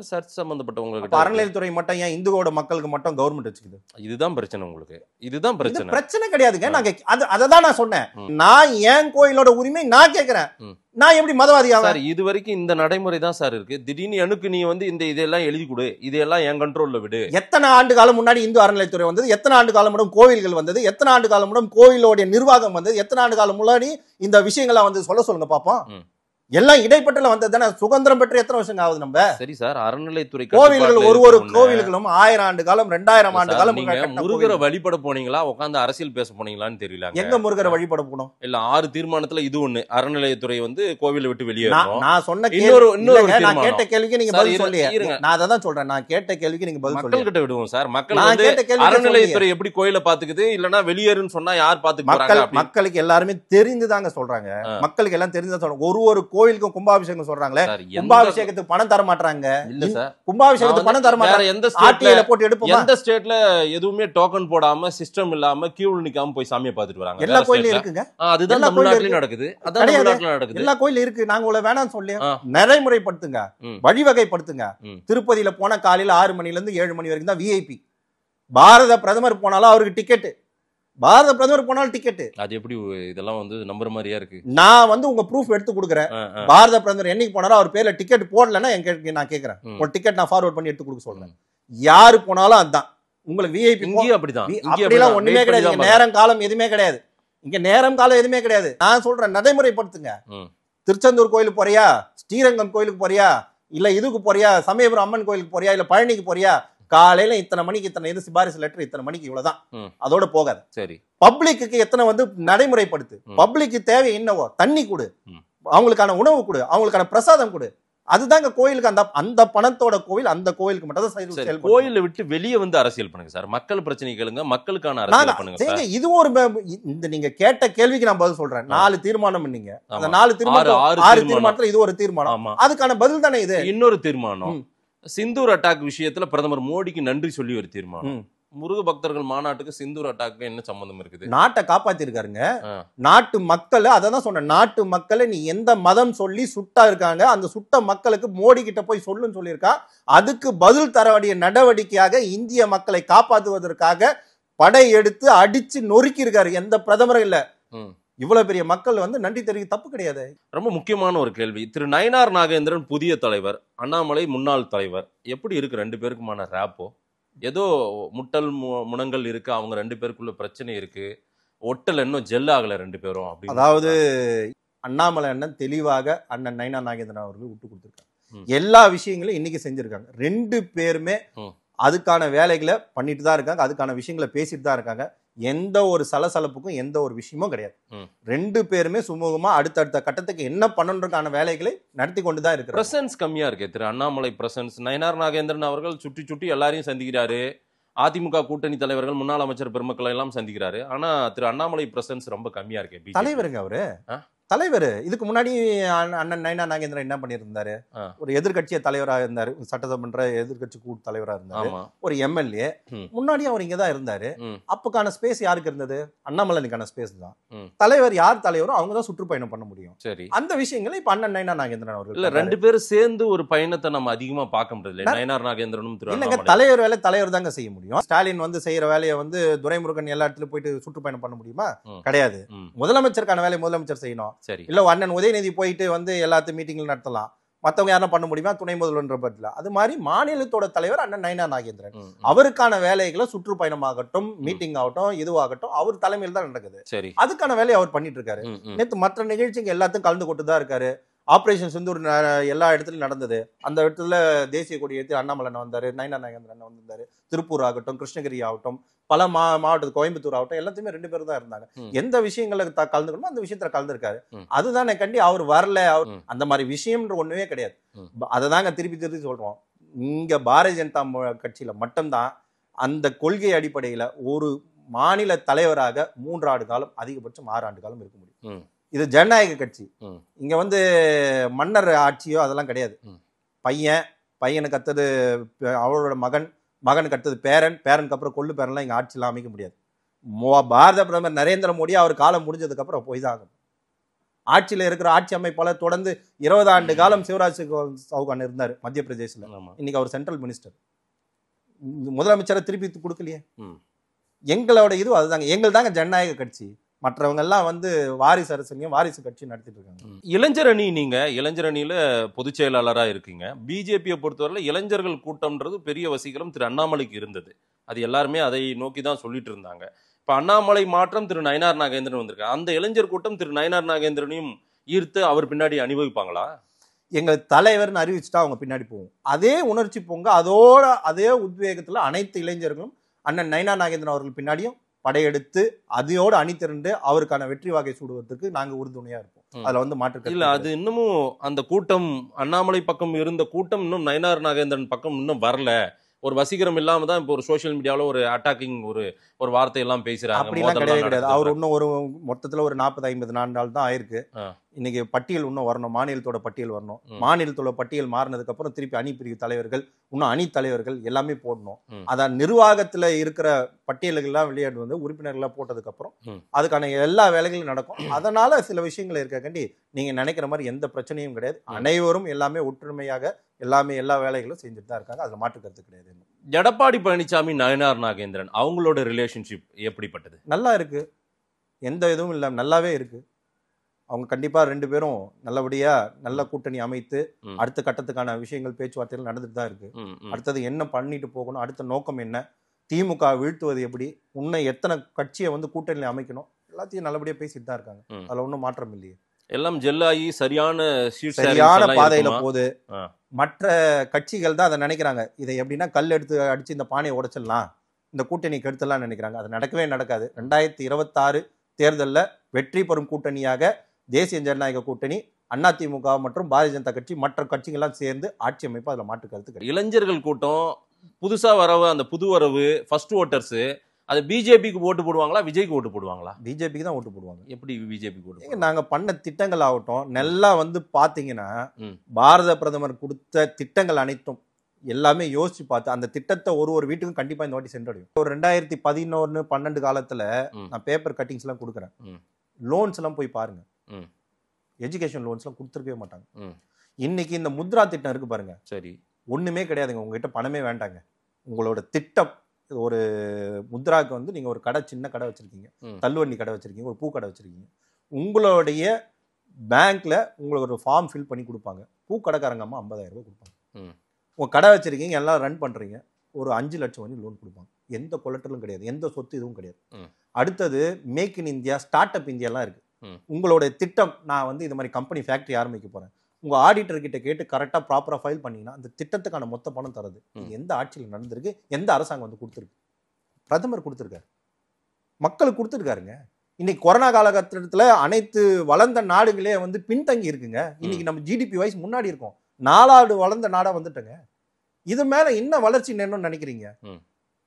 Speaker 4: சர்ச் சம்பந்தப்பட்டவங்க.
Speaker 5: அறநிலையத்துறை மட்டும் ஏன் இந்துவோட மக்களுக்கு மட்டும் கவர்மெண்ட் வச்சுக்குது?
Speaker 4: இதுதான் பிரச்சனை உங்களுக்கு. இதுதான் பிரச்சனை.
Speaker 5: பிரச்சனை கிடையாதுங்க. நாங்க அததான் நான் சொன்னேன். நான் ஏன் கோயிலோட உரிமை நான் கேட்கிறேன். நான் எப்படி மதவாதியா?
Speaker 4: இது வரைக்கும் இந்த நடைமுறை தான் சார் இருக்கு. திடீர்னு எனக்கு நீ வந்து இதெல்லாம் எழுதி கொடு, இதெல்லாம் என் கண்ட்ரோல்ல விடு.
Speaker 5: எத்தனை ஆண்டு காலம் முன்னாடி இந்து அறநிலையத்துறை வந்தது? எத்தனை ஆண்டு காலம் முன்னாடி கோவில்கள் வந்தது? எத்தனை ஆண்டு காலம் முன்னாடி கோயிலோட நிர்வாகம் வந்தது? எத்தனை ஆண்டு காலம் முன்னாடி இந்த விஷயங்கள்லாம் வந்து சொல்லுங்க பாப்போம். எல்லாம் இடைப்பட்டல வந்தது தானே. சுதந்திரம் பெற்று எத்தனை வருஷம் ஆகுது நம்ம? சரி சார், அறநிலைத்துறை கோவில்கள் ஒரு கோவில்களும் 1000 ஆண்டு காலம் 2000 ஆண்டு காலம்.
Speaker 4: முருகரை வழிபட போனீங்களா, உட்கார்ந்து அரசியல் பேச போனீங்களான்னு தெரியல.
Speaker 5: எங்க முருகரை வழிபட போனோம்?
Speaker 4: இல்ல 6 தீர்மானத்துல இது ஒண்ணு, அறநிலையத்துறை வந்து கோவிலை விட்டு வெளியேறணும்.
Speaker 5: நான் சொன்ன நான் கேட்ட கேள்விக்கு நீங்க பதில் சொல்லியே. நான் அதான் சொல்றேன், நான் கேட்ட கேள்விக்கு நீங்க பதில்
Speaker 4: மக்கள் கிட்ட விடுவோம் சார். மக்கள் வந்து அறநிலையத்துறை எப்படி கோயிலை பாத்துக்குது, இல்லன்னா வெளியேறுன்னு சொன்னா யார் பாத்துக்கு?
Speaker 5: மக்களுக்கு எல்லாருமே தெரிந்துதாங்க சொல்றாங்க. மக்களுக்கு எல்லாம் தெரிஞ்சு சொல்றாங்க. ஒரு கோயிலுக்கும் கும்பாபிஷேகம் சொல்றாங்களே, கும்பாபிஷேகத்துக்கு பணம் தர மாட்டாங்க. இல்ல சார், கும்பாபிஷேகத்துக்கு பணம் தர மாட்டாங்க.
Speaker 4: எந்த ஸ்டேட்ல போட்டு எடுப்போம்? எந்த ஸ்டேட்ல எதுவுமே டோக்கன் போடாம சிஸ்டம் இல்லாம கியூல நிக்காம போய் சாமியை பார்த்துட்டு வராங்க.
Speaker 5: எல்லா கோயிலும் இருக்குங்க.
Speaker 4: அதுதான் தமிழ்நாட்டிலும் நடக்குது. அதான் தமிழ்நாட்டிலும் நடக்குது.
Speaker 5: எல்லா கோயிலும் இருக்கு. நாங்க உங்களை வேணாம்னு சொல்லி நடைமுறைப்படுத்துங்க, வழிவகைப்படுத்துங்க. திருப்பதியில போன காலையில 6 மணில இருந்து 7 மணி வரைக்கும் தான் விஐபி. பாரத பிரதமர் போனாலும் அவருக்கு டிக்கெட், பாரத பிரதமர் போனாலும் டிக்கெட்.
Speaker 4: அது எப்படி இதெல்லாம் வந்து நம்புற மாதிரியா இருக்கு?
Speaker 5: நான் வந்து உங்க ப்ரூஃப் எடுத்து கொடுக்குறேன். பாரத பிரதமர் என்னைக்கு போனாலும் அவர் பேர்ல டிக்கெட் போடலன்னா நான் கேட்கறேன். ஒரு டிக்கெட் நான் ஃபார்வர்ட் பண்ணி எடுத்து கொடுக்க சொல்றேன். யாரு போனாலும் அதுதான். உங்களுக்கு விஐபி
Speaker 4: அப்படிதான்.
Speaker 5: அப்படிலாம் ஒண்ணுமே கிடையாது. நேரம் காலம் எதுவுமே கிடையாது. இங்க நேரம் காலம் எதுவுமே கிடையாது. நான் சொல்றேன், நடைமுறைப்படுத்துங்க. திருச்செந்தூர் கோயிலுக்கு போறியா, ஸ்ரீரங்கம் கோயிலுக்கு போறியா, இல்ல இதுக்கு போறியா, சமயபுரம் அம்மன் கோயிலுக்கு போறியா, இல்ல பழனிக்கு போறியா, காலையில இத்தனை மணிக்கு இத்தனை இது சிபாரிசு லெட்டர், இத்தனை மணிக்கு இவ்வளவுதான், அதோட போகாது. சரி, பப்ளிக்கு எத்தனை வந்து நடைமுறைப்படுத்து. பப்ளிக்கு தேவை என்னவோ, தண்ணி கொடு, அவங்களுக்கான உணவு கொடு, அவங்களுக்கான பிரசாதம் கொடு. அதுதாங்க கோயிலுக்கு அந்த பணத்தோட கோவில் அந்த கோயிலுக்கு மட்டும் தான் செயல்படும்.
Speaker 4: கோயிலை விட்டு வெளியே வந்து அரசியல் பண்ணுங்க சார். மக்கள் பிரச்சனை கேளுங்க, மக்களுக்கான அரசியல் பண்ணுங்க சார்.
Speaker 5: இது ஒரு இந்த நீங்க கேட்ட கேள்விக்கு நான் பதில் சொல்றேன். 4 தீர்மானம் பண்ணீங்க. அந்த 4 தீர்மானத்துல இது ஒரு தீர்மானம். அதுக்கான பதில் தானே இது.
Speaker 4: இன்னொரு தீர்மானம், சிந்தூர் அட்டாக் விஷயத்துல பிரதமர் மோடிக்கு நன்றி சொல்லி ஒரு தீர்மானம். முருக பக்தர்கள் மாநாட்டுக்கு சிந்தூர் அட்டாக்கு என்ன சம்பந்தம் இருக்குது? நாட்டை
Speaker 5: காப்பாத்திருக்காருங்க. நாட்டு மக்களை, அதான் சொன்னேன், நாட்டு மக்களை நீ எந்த மதம் சொல்லி சுட்டா இருக்காங்க, அந்த சுட்ட மக்களுக்கு மோடி கிட்ட போய் சொல்லுன்னு சொல்லியிருக்கா. அதுக்கு பதில் தர வேண்டிய நடவடிக்கையாக இந்திய மக்களை காப்பாற்றுவதற்காக படை எடுத்து அடிச்சு நொறுக்கி இருக்காரு. எந்த பிரதமரும் இல்ல. இவ்வளவு பெரிய மக்கள் நன்றி தெரிவிக்க தப்பு கிடையாது.
Speaker 4: ரொம்ப முக்கியமான ஒரு கேள்வி. திரு நயினார் நாகேந்திரன் புதிய தலைவர், அண்ணாமலை முன்னாள் தலைவர், எப்படி இருக்கு ரெண்டு பேருக்குமான ரேப்போ? ஏதோ முட்டல் முனங்கள் இருக்கு, அவங்க 2 பேருக்குள்ள பிரச்சனை இருக்கு, ஒட்டல் இன்னும் ஜெல் ஆகல 2 பேரும். அப்படி
Speaker 5: அதாவது அண்ணாமலை அண்ணன் தெளிவாக அண்ணன் நயினார் நாகேந்திரன் அவர்கள் விட்டு கொடுத்துருக்காங்க. எல்லா விஷயங்களும் இன்னைக்கு செஞ்சிருக்காங்க. 2 பேருமே அதுக்கான வேலைகளை பண்ணிட்டு தான் இருக்காங்க. அதுக்கான விஷயங்களை பேசிட்டு தான் இருக்காங்க. எந்த ஒரு சலசலப்புக்கும் எந்த ஒரு விஷயமும் கிடையாது. 2 பேருமே சுமூகமா அடுத்தடுத்த கட்டத்துக்கு என்ன பண்ணணுன்றதுக்கான வேலைகளை நடத்தி கொண்டுதான் இருக்கு.
Speaker 4: பிரசன்ஸ் கம்மியா இருக்கு திரு அண்ணாமலை பிரசன்ஸ். நயினார் நாகேந்திரன் அவர்கள் சுற்றி சுற்றி எல்லாரையும் சந்திக்கிறாரு. அதிமுக கூட்டணி தலைவர்கள், முன்னாள் அமைச்சர் பெருமக்களை எல்லாம் சந்திக்கிறாரு. ஆனா திரு அண்ணாமலை பிரசன்ஸ் ரொம்ப கம்மியா இருக்கு.
Speaker 5: தலைவருங்க அவரு, தலைவர். இதுக்கு முன்னாடி அண்ணன் நயினார் நாகேந்திரன் என்ன பண்ணியிருந்தாரு? ஒரு எதிர்கட்சிய தலைவராக இருந்தாரு, சட்டசபை எதிர்கட்சி கூட்டு தலைவராக இருந்தாரு, ஒரு எம்எல்ஏ. முன்னாடி அவர் இங்கதான் இருந்தாரு. அப்பக்கான ஸ்பேஸ் யாருக்கு இருந்தது? அண்ணாமலைக்கான ஸ்பேஸ் தான். தலைவர் யார் தலைவரோ அவங்க தான் சுற்றுப்பயணம் பண்ண முடியும். சரி, அந்த விஷயங்களை இப்ப அண்ணன் நயினார் நாகேந்திரன் அவர்கள்
Speaker 4: இல்ல 2 பேரும் சேர்ந்து ஒரு பயணத்தை நம்ம அதிகமா பார்க்க முடியல. நயினார் நாகேந்திரனும்
Speaker 5: இல்லங்க, தலைவர் வேலை தலைவர் தாங்க செய்ய முடியும். ஸ்டாலின் செய்யற வேலையை துரைமுருகன் எல்லா இடத்துலயும் போயிட்டு சுற்றுப்பயணம் பண்ண முடியுமா? கிடையாது. முதலமைச்சருக்கான வேலையை முதலமைச்சர் செய்யணும். இல்ல அண்ணன் உதயநிதி போயிட்டு எல்லாத்தையும் மீட்டிங்ல நடத்தலாம். மத்தவங்க யாரும் பண்ண முடியுமா? துணை முதல்வர் பட்ல. அது மாதிரி மாநிலத்தோட தலைவர் அண்ணன் நயினார் நாகேந்திரன் அவருக்கான வேலைகளை சுற்றுப்பயணமாகட்டும், மீட்டிங் ஆகட்டும், இதுவாகட்டும் அவர் தலைமையில் தான் நடக்குது. சரி, அதுக்கான வேலையை அவர் பண்ணிட்டு இருக்காரு. நேற்று மற்ற நிகழ்ச்சிக்கு எல்லாத்தையும் கலந்து கொண்டு தான் இருக்காரு. ஆபரேஷன் சிந்தூர் எல்லா இடத்துலயும் நடந்தது. அந்த இடத்துல தேசிய கொடி ஏற்றி அண்ணாமலை வந்தாரு, நயினார் நாகேந்திரன் வந்தாரு. திருப்பூர் ஆகட்டும், கிருஷ்ணகிரி ஆகட்டும், பல மாவட்டத்து, கோயம்புத்தூர் ஆகட்டும், எல்லாத்தையுமே 2 பேரும் தான் இருந்தாங்க. எந்த விஷயங்களை கலந்துக்கணுமோ அந்த விஷயத்துல கலந்துருக்காரு. அதுதானே கண்டி அவர் வரல. அவர் அந்த மாதிரி விஷயம்ன்ற ஒண்ணுமே கிடையாது. அதை தாங்க திருப்பி திருப்பி சொல்றோம். இங்க பாரதிய ஜனதா கட்சியில மட்டும்தான் அந்த கொள்கை அடிப்படையில ஒரு மாநில தலைவராக 3 ஆண்டு காலம், அதிகபட்சம் 6 ஆண்டு காலம் இருக்க முடியும். இது ஜனநாயக கட்சி. இங்க மன்னர் ஆட்சியோ அதெல்லாம் கிடையாது. பையனுக்கு அடுத்தது அவரோட மகனுக்கு அடுத்தது பேரனுக்கு அப்புறம் கொள்ளு பேரன்லாம் இங்க ஆட்சியெல்லாம் அமைக்க முடியாது. பாரத பிரதமர் நரேந்திர மோடி அவர் காலம் முடிஞ்சதுக்கு அப்புறம் போய் தான் ஆகணும். ஆட்சியில இருக்கிற ஆட்சி அமைப்பாளர் தொடர்ந்து 20 ஆண்டு காலம் சிவராஜ் சௌகான் இருந்தார் மத்திய பிரதேசல. இன்னைக்கு அவர் சென்ட்ரல் மினிஸ்டர். முதலமைச்சரை திருப்பி கொடுக்கலையே. எங்களோட இது அதுதாங்க. எங்கள் தாங்க ஜனநாயக கட்சி. மற்றவங்க எல்லாம் வாரிசு அரசியலையும் வாரிசு கட்சி நடத்திட்டு இருக்காங்க.
Speaker 4: இளைஞர் அணி, நீங்க இளைஞர் அணியில பொதுச் செயலாளரா இருக்கீங்க. பிஜேபியை பொறுத்தவரை இளைஞர்கள் கூட்டம்ன்றது பெரிய வசீகரம் திரு அண்ணாமலைக்கு இருந்தது. அது எல்லாருமே அதை நோக்கி தான் சொல்லிட்டு இருந்தாங்க. இப்ப அண்ணாமலை மாற்றம், திரு நயினார் நாகேந்திரன் வந்திருக்காங்க. அந்த இளைஞர் கூட்டம் திரு நயினார் நாகேந்திரனையும் ஈர்த்து அவர் பின்னாடி அணிவகுப்பாங்களா?
Speaker 5: எங்கள் தலைவர்னு அறிவிச்சுட்டா அவங்க பின்னாடி போவோம். அதே உணர்ச்சி பொங்க, அதோட அதே உத்வேகத்துல அனைத்து இளைஞர்களும் அண்ணன் நயினார் நாகேந்திரன் அவர்கள் பின்னாடியும் படையெடுத்து அதையோடு அணி திரண்டு அவருக்கான வெற்றி வாகை சூடுவதற்கு நாங்க உறுதுணையா இருப்போம். அதுல மாற்று
Speaker 4: இல்ல. அது இன்னமும் அந்த கூட்டம், அண்ணாமலை பக்கம் இருந்த கூட்டம் இன்னும் நயினார் நாகேந்திரன் பக்கம் இன்னும் வரல. ஒரு வசீகரம் இல்லாம தான் இப்போ ஒரு சோசியல் மீடியாவில் ஒரு அட்டாக்கிங் ஒரு வார்த்தை எல்லாம் பேசுறாங்க.
Speaker 5: அப்படிலாம் கிடையாது. அவர் இன்னும் ஒரு மொத்தத்துல ஒரு 40-50 நாள் தான் ஆயிருக்கு. இன்னைக்கு பட்டியல் இன்னும் வரணும், மாநிலத்தோட பட்டியல் வரணும். மாநிலத்தோட பட்டியல் மாறினதுக்கு அப்புறம் திருப்பி அணி பிரிவு தலைவர்கள், இன்னும் அணி தலைவர்கள் எல்லாமே போடணும். அதான் நிர்வாகத்துல இருக்கிற பட்டியல்கள் எல்லாம் விளையாடு உறுப்பினர்களா போட்டதுக்கு அப்புறம் அதுக்கான எல்லா வேலைகளும் நடக்கும். அதனால சில விஷயங்கள் இருக்காண்டி நீங்க நினைக்கிற மாதிரி எந்த பிரச்சனையும் கிடையாது. அனைவரும் எல்லாமே ஒற்றுமையாக எல்லா வேலைகளும் செஞ்சுட்டு தான் இருக்காங்க. அதுல மாற்று கருத்து கிடையாது.
Speaker 4: எடப்பாடி பழனிசாமி, நயினார் நாகேந்திரன் அவங்களோட ரிலேஷன்ஷிப் எப்படிப்பட்டது?
Speaker 5: நல்லா இருக்கு. எந்த இதுவும் இல்லை, நல்லாவே இருக்கு. அவங்க கண்டிப்பா 2 பேரும் நல்லபடியா நல்ல கூட்டணி அமைத்து அடுத்த கட்டத்துக்கான விஷயங்கள் பேச்சுவார்த்தைகள் நடந்துட்டு தான் இருக்கு. அடுத்தது என்ன பண்ணிட்டு போகணும், அடுத்த நோக்கம் என்ன, திமுக வீழ்த்துவது எப்படி, இன்னும் எத்தனை கட்சியை கூட்டணியில அமைக்கணும், எல்லாத்தையும் நல்லபடியா பேசிட்டு தான் இருக்காங்க. அதுல ஒன்றும் மாற்றம் இல்லையே.
Speaker 4: எல்லாம் ஜெல்லாகி சரியான
Speaker 5: பாதையில போகுது. மற்ற கட்சிகள் தான் அதை நினைக்கிறாங்க. இதை எப்படின்னா கல் எடுத்து அடிச்சு இந்த பானையை உடைச்சிடலாம், இந்த கூட்டணி கெடுத்தலாம் நினைக்கிறாங்க. அது நடக்கவே நடக்காது. 2026 தேர்தலில் வெற்றி பெறும் கூட்டணியாக தேசிய ஜனநாயக கூட்டணி அதிமுக மற்றும் பாரதிய ஜனதா கட்சி மற்ற கட்சிகள்லாம் சேர்ந்து ஆட்சி அமைப்பு அதுல மாற்று கருத்து கிடையாது.
Speaker 4: இளைஞர்கள் கூட்டம் புதுசா வரவு, அந்த புது வரவு ஃபர்ஸ்ட் ஓட்டர்ஸ் அது பிஜேபிக்கு ஓட்டு போடுவாங்களா, விஜய்க்கு ஓட்டு போடுவாங்களா?
Speaker 5: பிஜேபிக்கு தான் ஓட்டு போடுவாங்க.
Speaker 4: எப்படி பிஜேபிக்கு ஓட்டு
Speaker 5: ஏங்க,
Speaker 4: போடுவாங்க?
Speaker 5: நாங்க பண்ண திட்டங்கள் ஆகட்டும் நல்லா வந்து பாத்தீங்கன்னா
Speaker 4: ம்.
Speaker 5: பாரத பிரதமர் கொடுத்த திட்டங்கள் அனைத்தும் எல்லாமே யோசிச்சு பார்த்து அந்த திட்டத்தை ஒரு வீட்டுக்கும் கண்டிப்பா இந்த வாட்டி சென்றடையும். ஒரு 2011-12 காலத்துல
Speaker 4: ம்.
Speaker 5: நான் பேப்பர் கட்டிங்ஸ் எல்லாம் கொடுக்குறேன்.
Speaker 4: ம்.
Speaker 5: லோன்ஸ் எல்லாம் போய் பாருங்க.
Speaker 4: ம்.
Speaker 5: எஜுகேஷன் லோன்ஸ் எல்லாம் கொடுத்துருக்கவே மாட்டாங்க.
Speaker 4: ம்.
Speaker 5: இன்னைக்கு இந்த முத்ரா திட்டம் இருக்கு பாருங்க,
Speaker 4: சரி.
Speaker 5: ஒண்ணுமே கிடையாதுங்க. உங்ககிட்ட பணமே வேண்டாங்க. உங்களோட திட்டம் ஒரு முத்ராக்கு வந்து நீங்க ஒரு கடை, சின்ன கடை வச்சிருக்கீங்க,
Speaker 4: ம்.
Speaker 5: தள்ளுவண்டி கடை வச்சிருக்கீங்க, ஒரு பூ கடை வச்சிருக்கீங்க, உங்களுடைய பேங்க்ல உங்களுக்கு ஒரு ஃபார்ம் ஃபில் பண்ணி கொடுப்பாங்க. பூ கடைக்காரங்க அம்மா 50,000 ரூபாய் கொடுப்பாங்க.
Speaker 4: ம்.
Speaker 5: உங்க கடை வச்சிருக்கீங்க, எல்லாம் ரன் பண்றீங்க, ஒரு 5 லட்சம் வரையும் லோன் கொடுப்பாங்க. எந்த கொலட்டலும் கிடையாது, எந்த சொத்து இதுவும் கிடையாது.
Speaker 4: ம்.
Speaker 5: அடுத்தது make in India, start up இந்தியாலாம் இருக்கு.
Speaker 4: ம்.
Speaker 5: உங்களுடைய திட்டம், நான் வந்து இந்த மாதிரி கம்பெனி ஃபேக்டரி ஆரம்பிக்க போறேன், உங்க ஆடிட்டர் கிட்ட கேட்டு கரெக்டா ப்ராப்பரா ஃபைல் பண்ணீங்கன்னா அந்த திட்டத்துக்கான மொத்த பணம் தரது. இது எந்த ஆட்சியில் நடந்திருக்கு, எந்த அரசாங்கம் வந்து கொடுத்துருக்கு? பிரதமர் கொடுத்துருக்காரு, மக்களுக்கு கொடுத்துருக்காருங்க. இன்னைக்கு கொரோனா காலகட்டத்தில் அனைத்து வளர்ந்த நாடுகளே வந்து பின்தங்கி இருக்குங்க. இன்னைக்கு நம்ம ஜிடிபி வைஸ் முன்னாடி இருக்கோம், 4 வளர்ந்த நாடா வந்துட்டங்க. இது மேல இன்னும் வளர்ச்சி நேரணும்னு நினைக்கிறீங்க?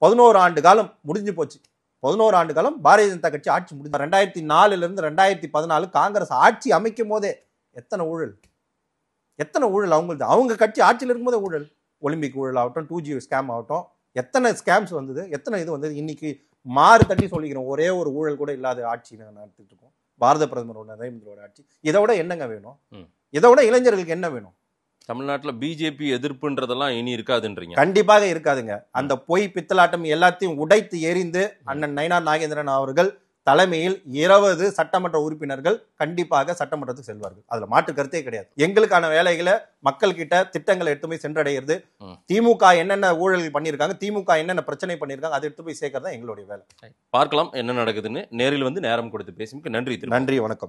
Speaker 5: 11 ஆண்டு காலம் முடிஞ்சு போச்சு. 11 ஆண்டு காலம் பாரதிய ஜனதா கட்சி ஆட்சி முடிஞ்சு 2004 இருந்து 2014 காங்கிரஸ் ஆட்சி அமைக்கும் போதே எத்தனை ஊழல் அவங்களுக்கு. அவங்க கட்சி ஆட்சியில் இருக்கும்போதே ஊழல், ஒலிம்பிக் ஊழல் ஆகட்டும், 2G ஸ்கேம் ஆகட்டும், எத்தனை ஸ்கேம்ஸ் வந்தது, எத்தனை இது வந்தது. இன்னைக்கு மாறு தட்டி சொல்லிக்கிறோம், ஒரே ஒரு ஊழல் கூட இல்லாத ஆட்சி நாங்கள் நடத்திட்டு இருக்கோம். பாரத பிரதமரோட நரேந்திர மோடி ஆட்சி. இதை விட என்னங்க வேணும்? இதை விட இளைஞர்களுக்கு என்ன வேணும்?
Speaker 4: தமிழ்நாட்டுல பிஜேபி எதிர்ப்புன்றதெல்லாம் இனி இருக்காதுன்றீங்க?
Speaker 5: கண்டிப்பாக இருக்காதுங்க. அந்த பொய் பித்தலாட்டம் எல்லாத்தையும் உடைத்து எறிந்து அண்ணன் நயினார் நாகேந்திரன் அவர்கள் தலைமையில் 20 சட்டமன்ற உறுப்பினர்கள் கண்டிப்பாக சட்டமன்றத்துக்கு செல்வார்கள். அதுல மாற்று கருத்தே கிடையாது. எங்களுக்கான வேலைகளை மக்கள் கிட்ட திட்டங்களை எடுத்து போய் சென்றடைகிறது. திமுக என்னென்ன ஊழல் பண்ணியிருக்காங்க, திமுக என்னென்ன பிரச்சனை பண்ணியிருக்காங்க, அதை எடுத்து போய் சேர்க்கறது தான் எங்களுடைய வேலை.
Speaker 4: பார்க்கலாம் என்ன நடக்குதுன்னு. நேரில் வந்து நேரம் கொடுத்து பேசும் நன்றி.
Speaker 5: நன்றி, வணக்கம்.